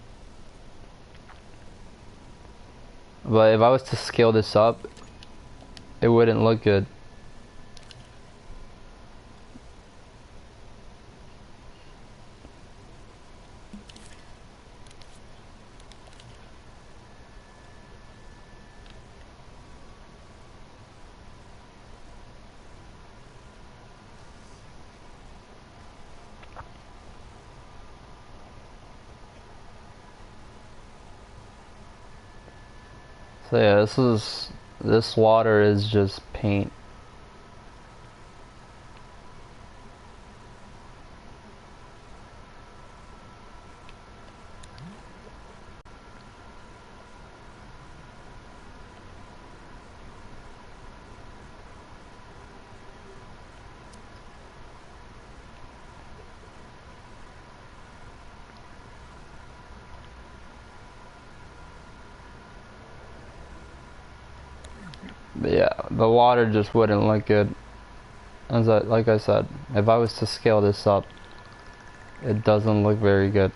But if I was to scale this up, it wouldn't look good. So yeah, this water is just paint. But yeah, the water just wouldn't look good. Like I said, if I was to scale this up, it doesn't look very good.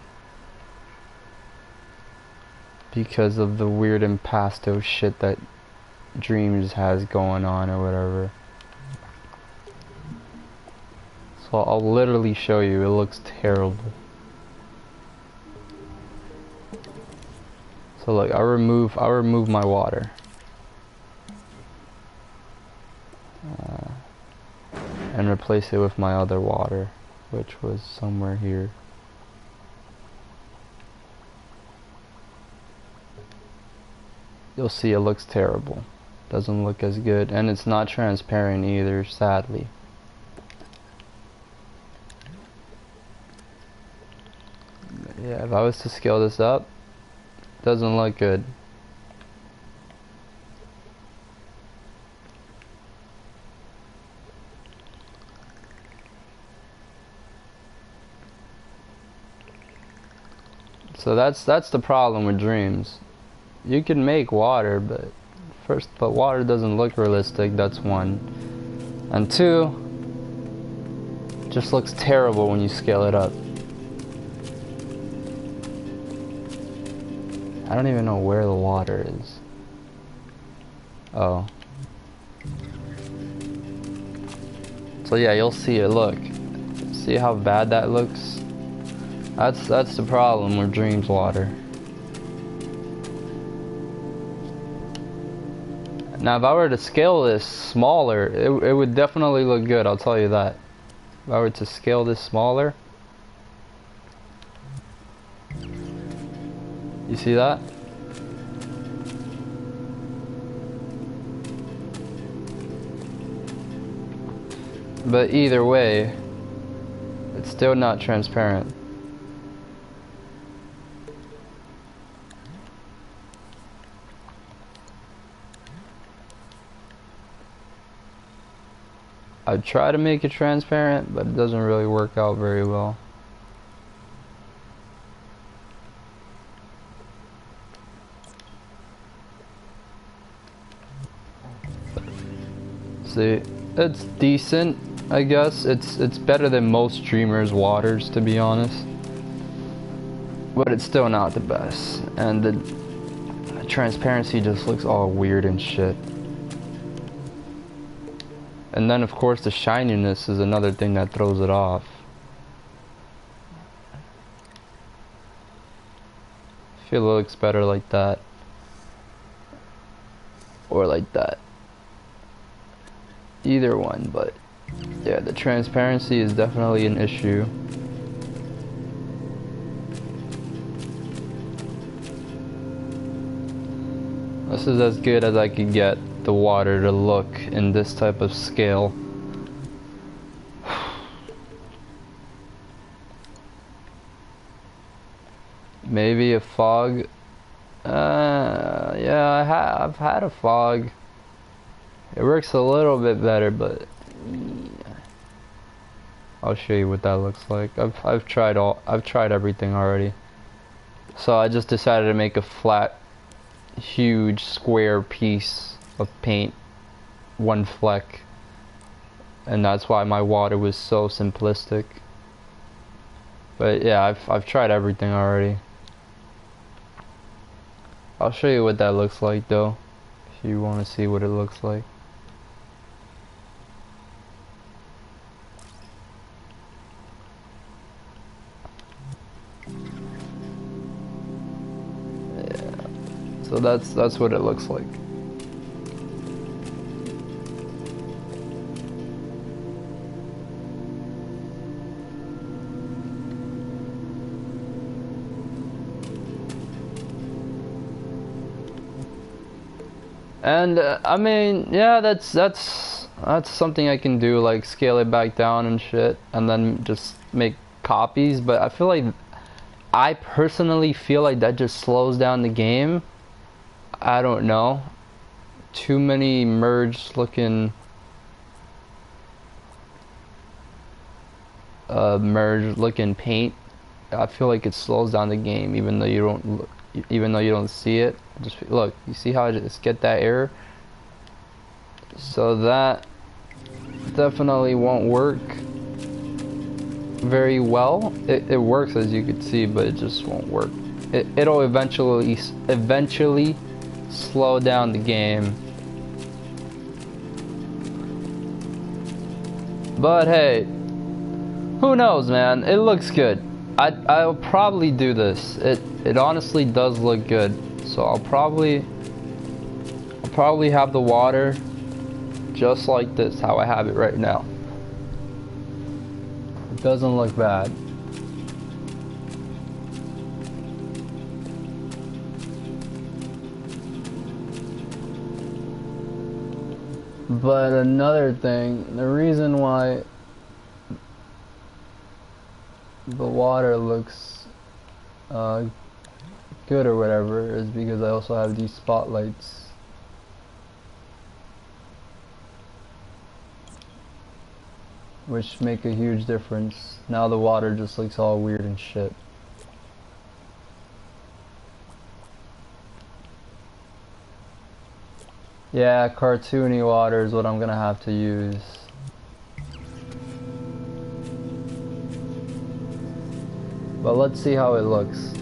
Because of the weird impasto shit that Dreams has going on or whatever. So I'll literally show you, it looks terrible. So look, I'll remove my water. And replace it with my other water, which was somewhere here. You'll see it looks terrible. Doesn't look as good, and it's not transparent either, sadly. Yeah, if I was to scale this up, doesn't look good. So that's the problem with Dreams. You can make water, but water doesn't look realistic, that's one. And two, it just looks terrible when you scale it up. I don't even know where the water is. Oh. So yeah, you'll see it, look. See how bad that looks? That's the problem with Dreams water. Now if I were to scale this smaller, it would definitely look good, I'll tell you that. If I were to scale this smaller. You see that? But either way, it's still not transparent. I try to make it transparent, but it doesn't really work out very well. See, it's decent, I guess. It's better than most streamers' waters, to be honest. But it's still not the best. And the transparency just looks all weird and shit. And then of course the shininess is another thing that throws it off. I feel it looks better like that. Or like that. Either one, but yeah, the transparency is definitely an issue. This is as good as I could get the water to look in this type of scale. Maybe a fog. Yeah, I've had a fog. It works a little bit better, but yeah. I'll show you what that looks like. I've tried everything already. So I just decided to make a flat, huge square piece of paint, one fleck, and that's why my water was so simplistic. But yeah, I've tried everything already. I'll show you what that looks like though, if you want to see what it looks like. Yeah. So that's what it looks like. And I mean, yeah, that's something I can do, like scale it back down and shit, and then just make copies. But I feel like, I personally feel like that just slows down the game. I don't know. Too many merged looking paint. I feel like it slows down the game, even though you don't see it. Just look, you see how I just get that error? So that definitely won't work very well. It works, as you can see, but it just won't work. It'll eventually slow down the game But hey, who knows, man? It looks good. I'll probably do this. It honestly does look good. So I'll probably have the water just like this, how I have it right now. It doesn't look bad. But another thing, the reason why the water looks good or whatever is because I also have these spotlights. Which make a huge difference. Now the water just looks all weird and shit. Yeah, cartoony water is what I'm gonna have to use. But let's see how it looks.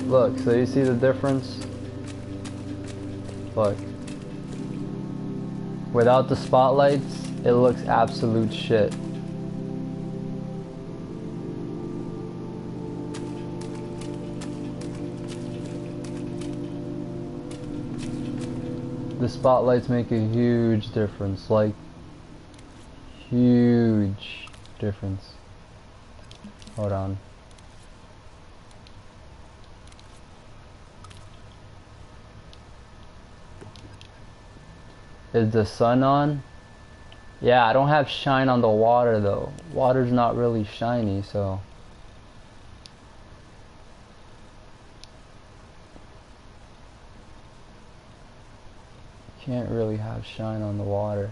Look, so you see the difference? Look. Without the spotlights, it looks absolute shit. The spotlights make a huge difference, like huge difference. Hold on. Is the sun on? Yeah, I don't have shine on the water though. Water's not really shiny, so. Can't really have shine on the water.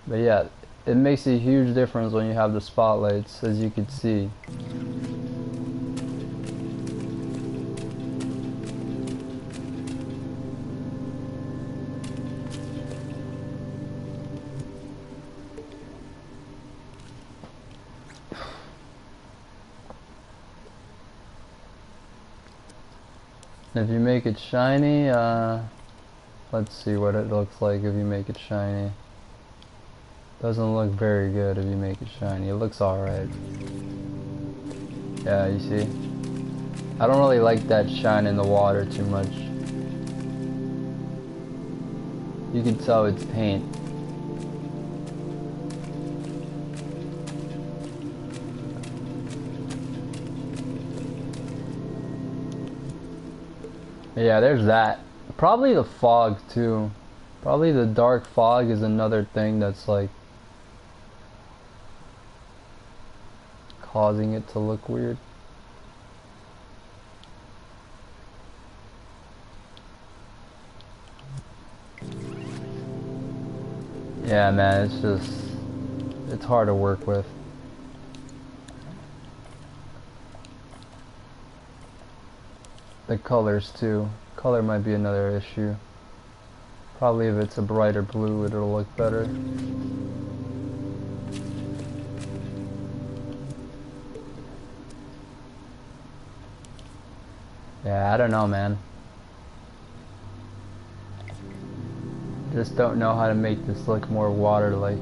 But yeah, it makes a huge difference when you have the spotlights, as you can see. If you make it shiny, let's see what it looks like if you make it shiny. Doesn't look very good if you make it shiny. It looks alright. Yeah, you see? I don't really like that shine in the water too much. You can tell it's paint. Yeah, there's that. Probably the fog too. Probably the dark fog is another thing that's like causing it to look weird. Yeah, man, it's hard to work with. The colors too. Color might be another issue. Probably if it's a brighter blue, it'll look better. Yeah, I don't know, man. Just don't know how to make this look more water-like.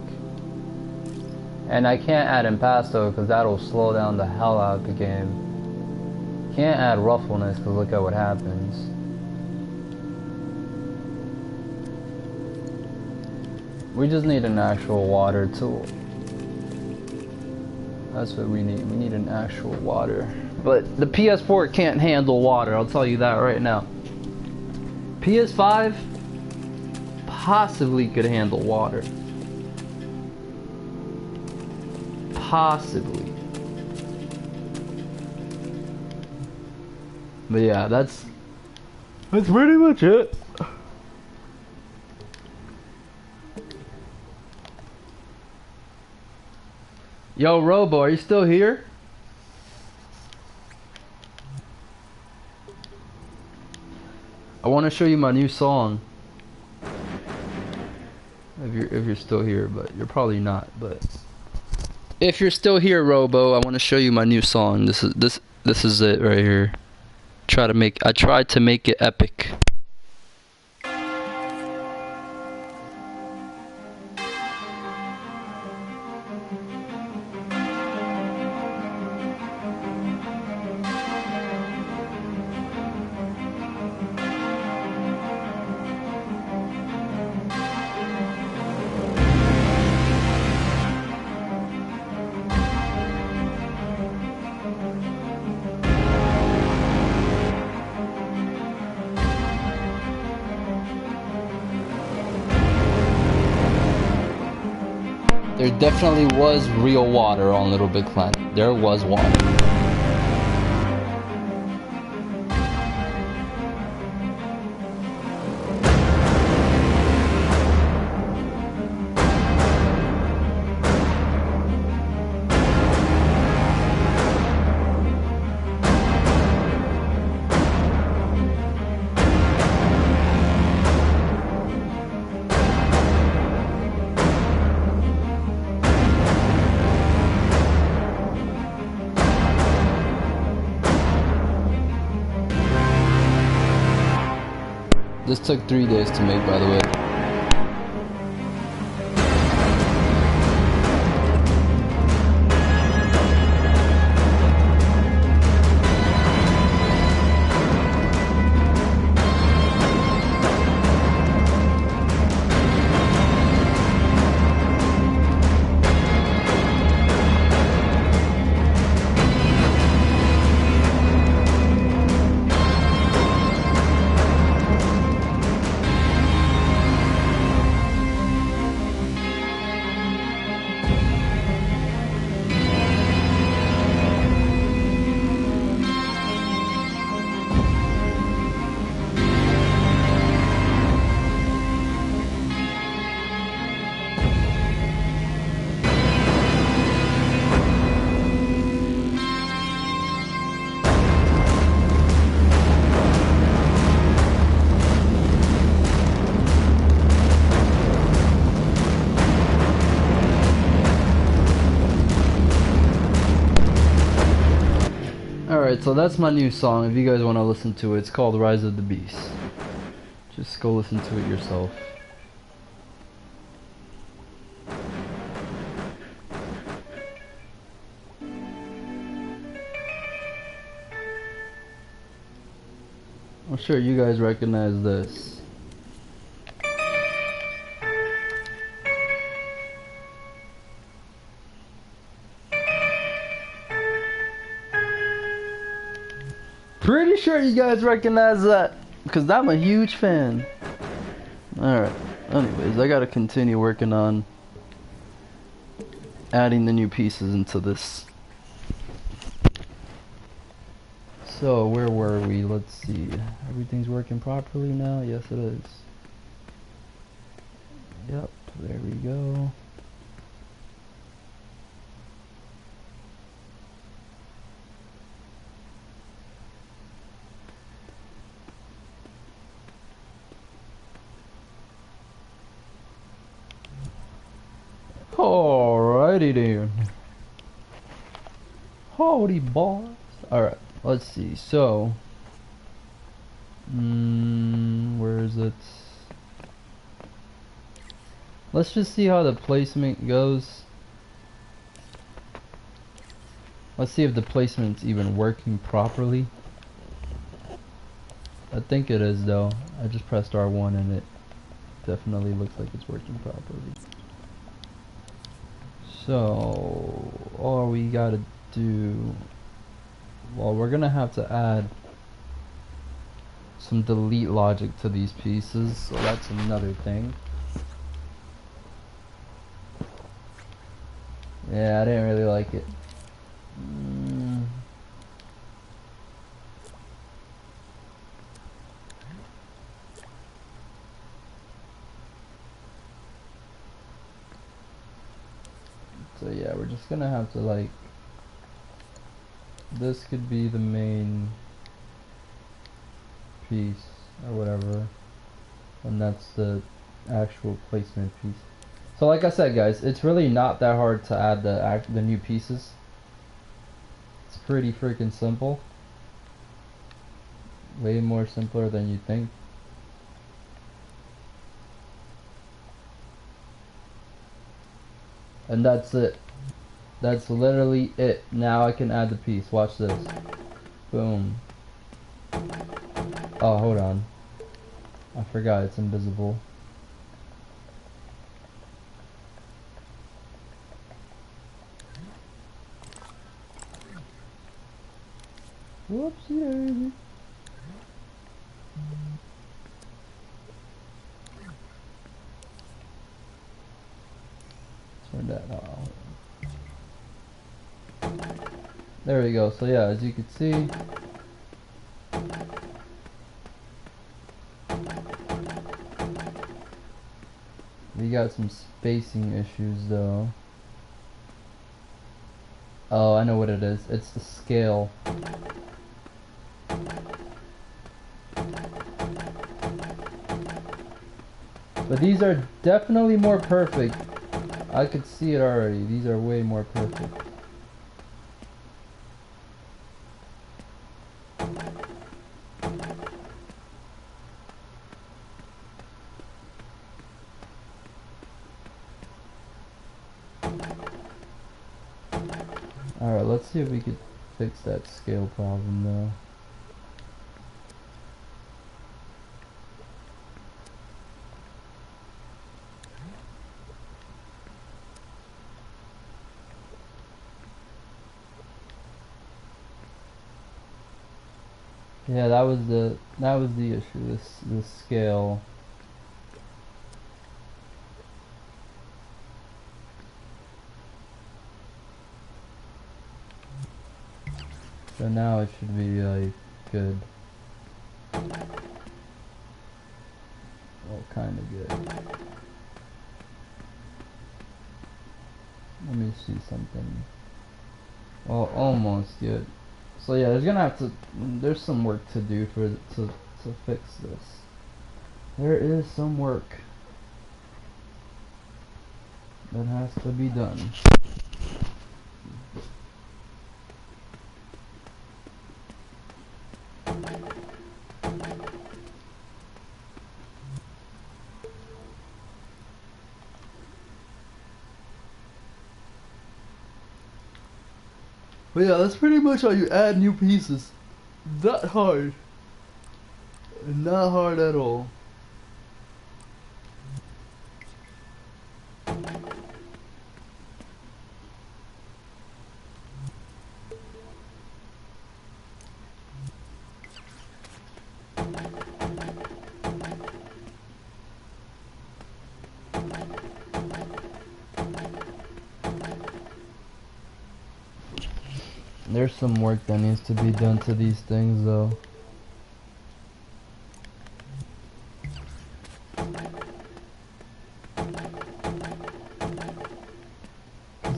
And I can't add impasto because that'll slow down the hell out of the game. Can't add ruffleness because look at what happens. We just need an actual water tool. That's what we need. We need an actual water. But the PS4 can't handle water, I'll tell you that right now. PS5 possibly could handle water. Possibly. But yeah, that's pretty much it. Yo, Robo, are you still here? I want to show you my new song. If you're still here, but you're probably not. But if you're still here, Robo, I want to show you my new song. This is it right here. I tried to make it epic. there definitely was real water on Little Big Planet. There was water. This took 3 days to make, by the way. Alright, so that's my new song. If you guys want to listen to it, it's called Rise of the Beast. Just go listen to it yourself. I'm sure you guys recognize this. Pretty sure you guys recognize that, because I'm a huge fan. Alright, anyways, I gotta continue working on adding the new pieces into this. So, where were we? Let's see. Everything's working properly now? Yes, it is. Yep, there we go. Alrighty then. Howdy boss. Alright, let's see. So where is it? Let's just see how the placement goes. Let's see if the placement's even working properly. I think it is though. I just pressed R1 and it definitely looks like it's working properly. So all we gotta do, well, we're gonna have to add some delete logic to these pieces, so that's another thing. Yeah, I didn't really like it. So yeah, we're just gonna have to, like, this could be the main piece or whatever, and that's the actual placement piece. So like I said, guys, it's really not that hard to add the new pieces. It's pretty freaking simple. Way more simpler than you think. And that's it. That's literally it. Now I can add the piece. Watch this. Boom. Oh, hold on. I forgot it's invisible. Whoopsie daisy. Turn that. There we go. So yeah, as you can see, we got some spacing issues though. Oh, I know what it is. It's the scale. But these are definitely more perfect. I could see it already. These are way more perfect. Alright, let's see if we could fix that scale problem though. Yeah, that was the issue. This scale. So now it should be like good. Well, kind of good. Let me see something. Well, almost good. So yeah, there's some work to do to fix this. There is some work that has to be done. But yeah, that's pretty much how you add new pieces. Not hard. Not hard at all. There's some work that needs to be done to these things though.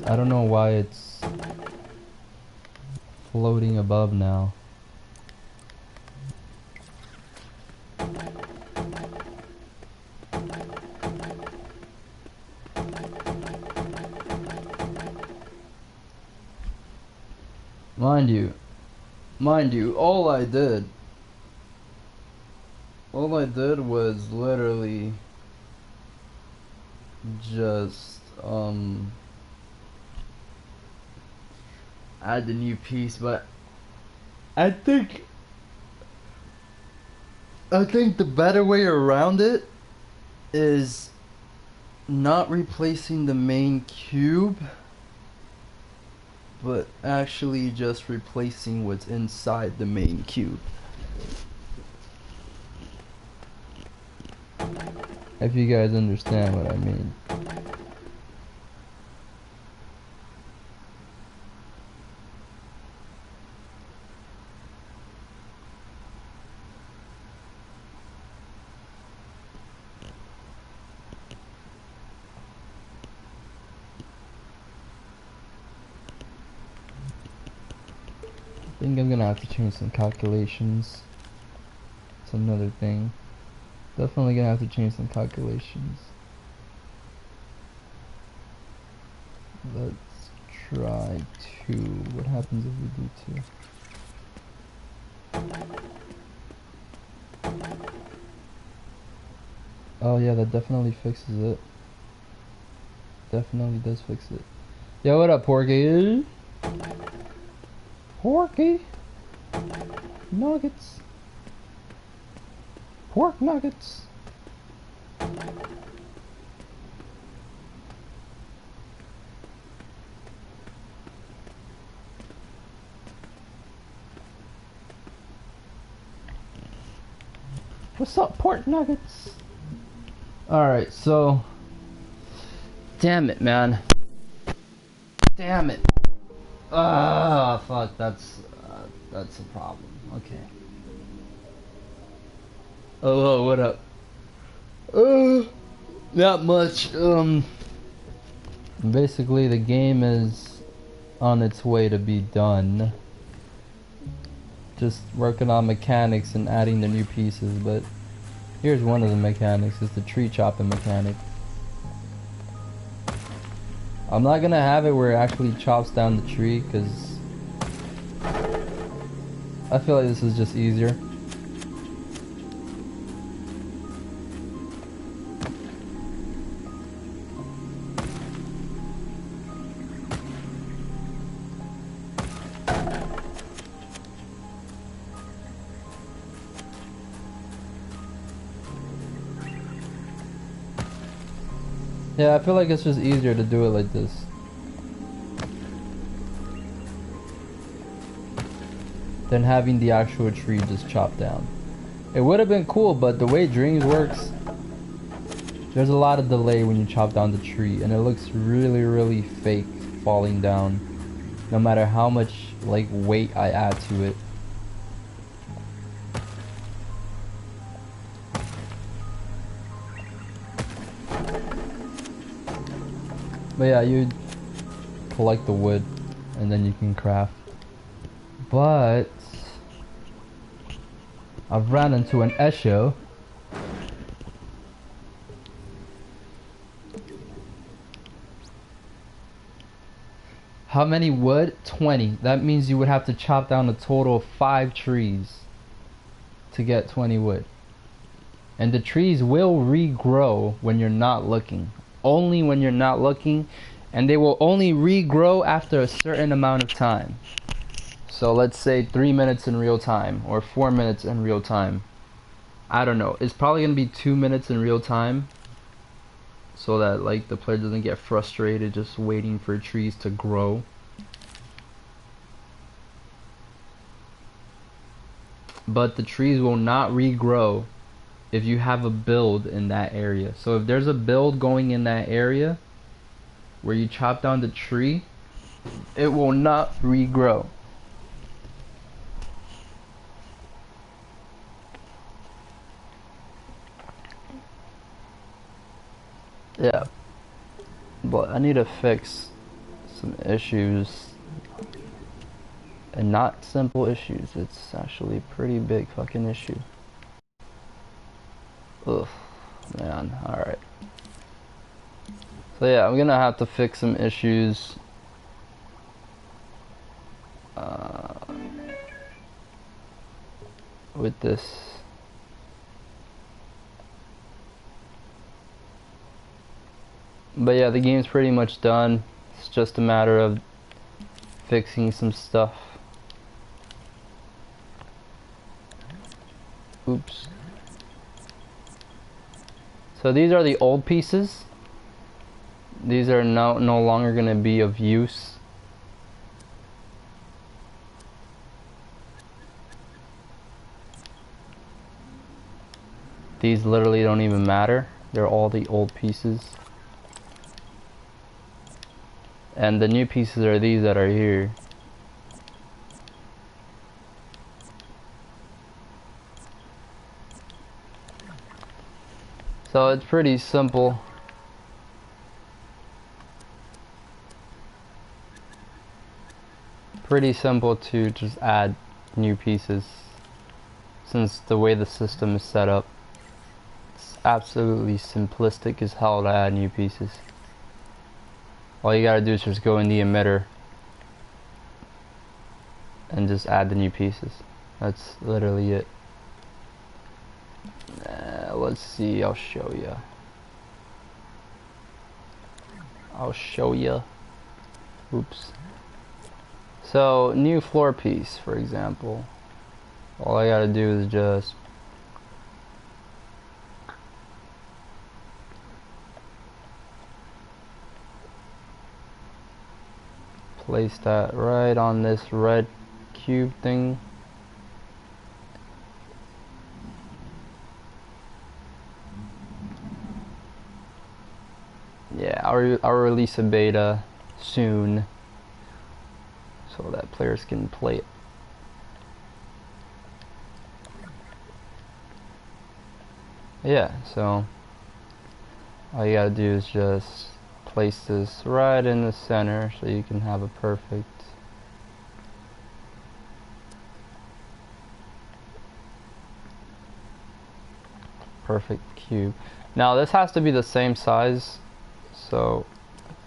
I don't know why it's floating above now. Mind you, all I did was literally just add the new piece, but I think the better way around it is not replacing the main cube, but actually just replacing what's inside the main cube. If you guys understand what I mean. I think I'm gonna have to change some calculations. It's another thing. Definitely gonna have to change some calculations. Let's try 2. What happens if we do 2? Oh yeah, that definitely fixes it. Definitely does fix it. Yo, what up, Porky? Porky? Nuggets. Pork nuggets. What's up, pork nuggets? Alright, so damn it, man. damn it. Ah, fuck, that's a problem. Okay. Oh, what up? Not much. Basically, the game is on its way to be done. Just working on mechanics and adding the new pieces, but here's one of the mechanics, is the tree chopping mechanic. I'm not gonna have it where it actually chops down the tree, because I feel like this is just easier. Yeah, I feel like it's just easier to do it like this. Than having the actual tree just chopped down. It would have been cool, but the way Dreams works, there's a lot of delay when you chop down the tree, and it looks really, really fake falling down, no matter how much like weight I add to it. But yeah, you collect the wood and then you can craft. But I've ran into an issue. How many wood? 20. That means you would have to chop down a total of 5 trees to get 20 wood. And the trees will regrow when you're not looking. Only when you're not looking, and they will only regrow after a certain amount of time. So let's say 3 minutes in real time or 4 minutes in real time. I don't know. It's probably gonna be 2 minutes in real time, so that like the player doesn't get frustrated just waiting for trees to grow. But the trees will not regrow if you have a build in that area. So if there's a build going in that area where you chop down the tree, it will not regrow. Yeah, but I need to fix some issues, and not simple issues. It's actually a pretty big fucking issue. Ugh, man, alright. So yeah, I'm gonna have to fix some issues. With this. But yeah, the game's pretty much done. It's just a matter of fixing some stuff. Oops. So these are the old pieces. These are no longer going to be of use. These literally don't even matter. They're all the old pieces. And the new pieces are these that are here. So it's pretty simple. Pretty simple to just add new pieces, since the way the system is set up. It's absolutely simplistic as hell to add new pieces. All you gotta do is just go in the emitter and just add the new pieces. That's literally it. Let's see, I'll show you. Oops. So, new floor piece, for example. All I gotta do is just place that right on this red cube thing. Yeah, I'll release a beta soon. so that players can play it. Yeah, so all you gotta do is just place this right in the center so you can have a perfect cube. Now this has to be the same size, so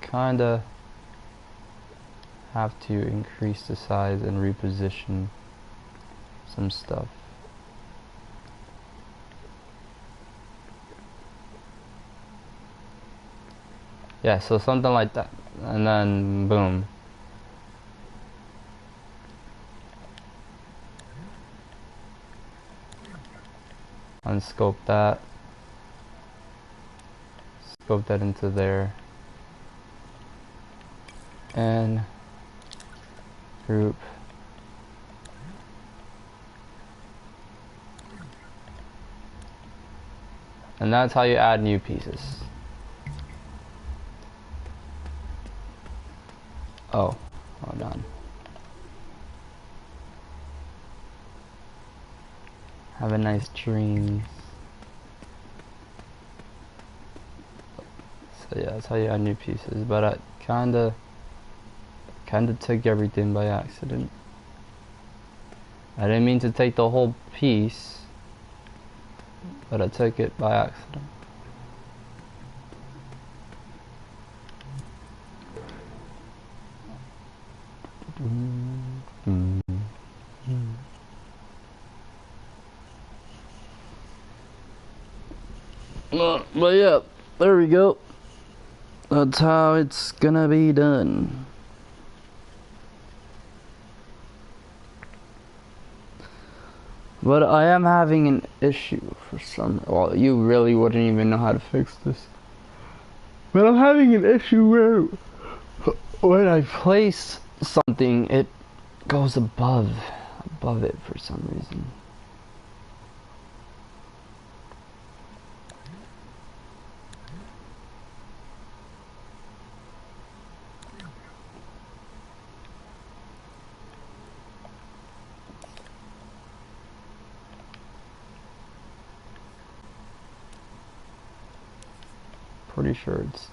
kinda have to increase the size and reposition some stuff. Yeah, so something like that, and then boom. Unscope that. Scope that into there. And group. And that's how you add new pieces. Oh, hold on. Have a nice dream. So yeah, that's how you add new pieces. But I kinda took everything by accident. I didn't mean to take the whole piece, but I took it by accident. But yeah, there we go. That's how it's gonna be done. But I am having an issue for some. Well, you really wouldn't even know how to fix this. But I'm having an issue where when I place something, it goes above it for some reason. Pretty sure it's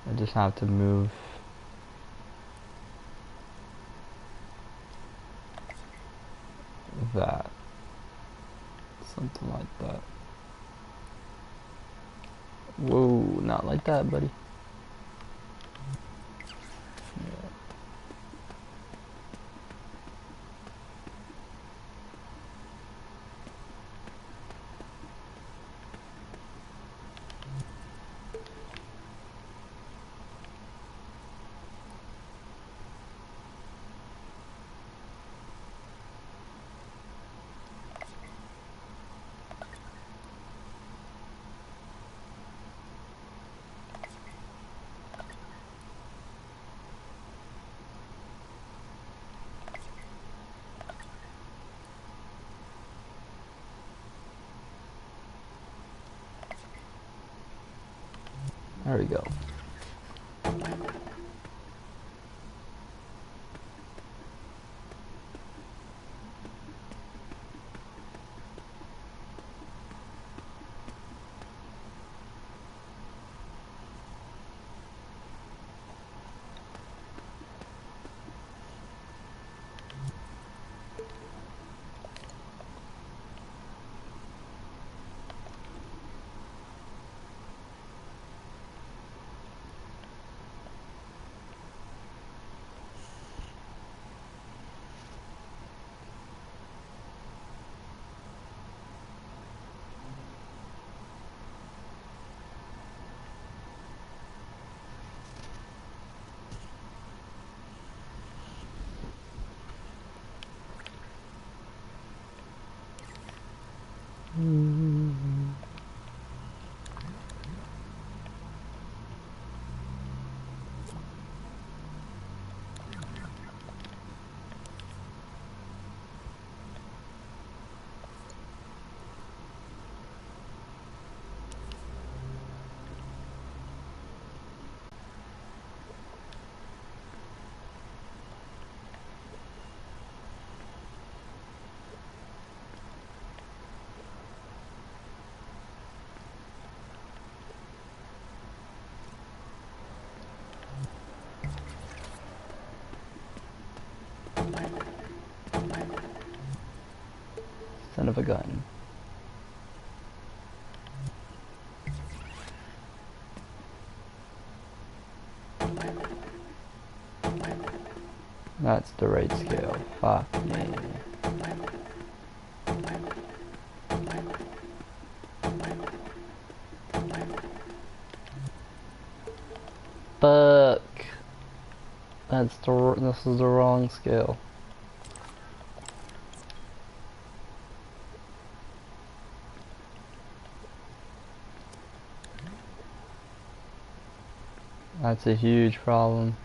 I just have to move that, something like that. Whoa, not like that, buddy. There we go. of a gun. That's the right scale. Fuck me. Fuck. This is the wrong scale. That's a huge problem.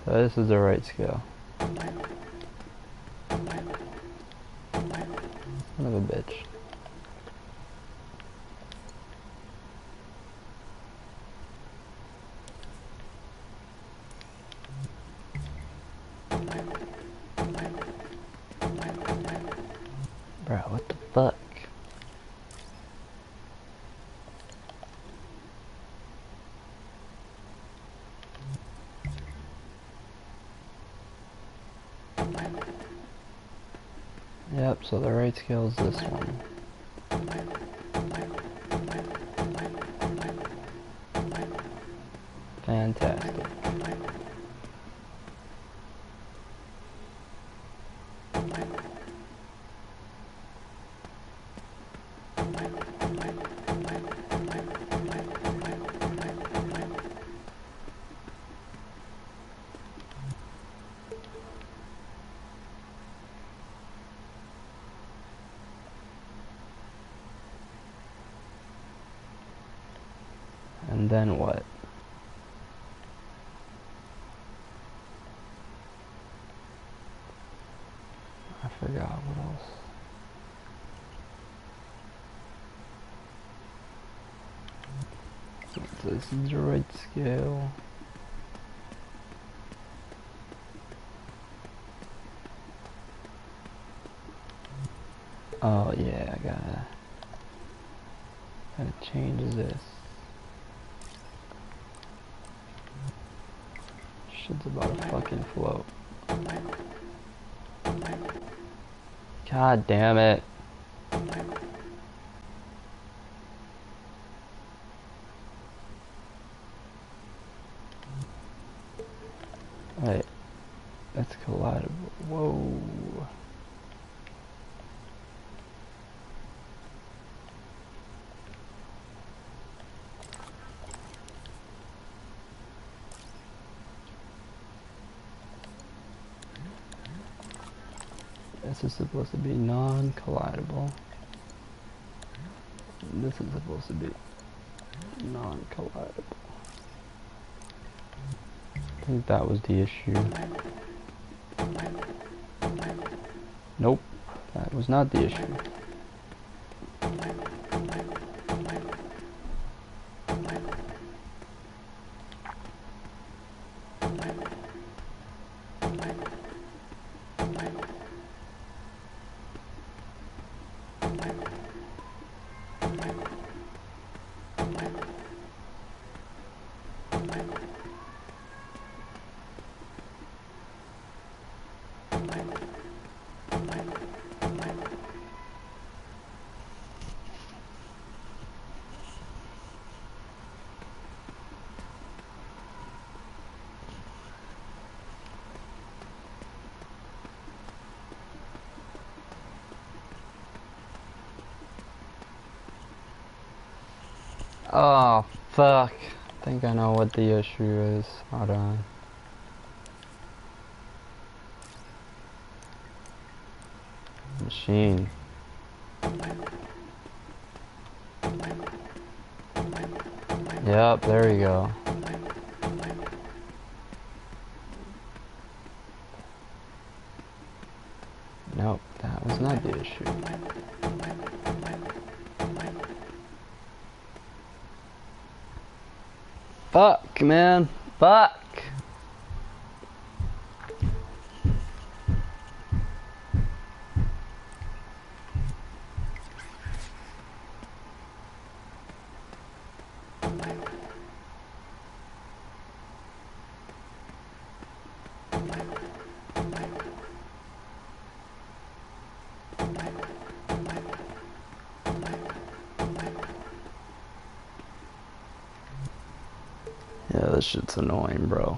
So this is the right scale. Son of a bitch. Bro, what the fuck? Yep, so the right scale is this one. Fantastic. And then what? I forgot what else. So this is the right scale. Oh yeah, I gotta change this. Shit's about to fucking float. God damn it. Wait, that's collidable. Whoa. This is supposed to be non-collidable. This is supposed to be non-collidable. I think that was the issue. Nope, that was not the issue. Oh, fuck. I think I know what the issue is. Hold on. machine. Yep, there you go. Nope, that was not the issue. Fuck, man. Fuck. Yeah, this shit's annoying, bro.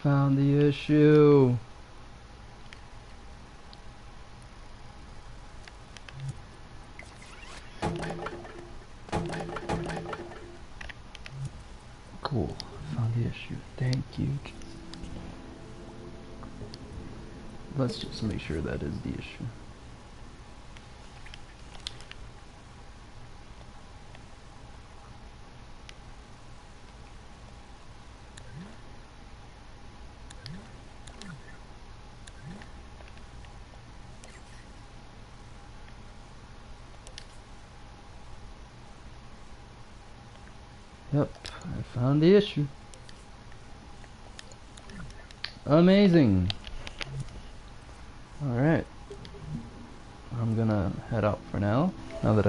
Found the issue. Cool. Found the issue. Thank you. Let's just make sure that is the issue. Yep, I found the issue. Amazing. Alright. I'm gonna head out for now. Now that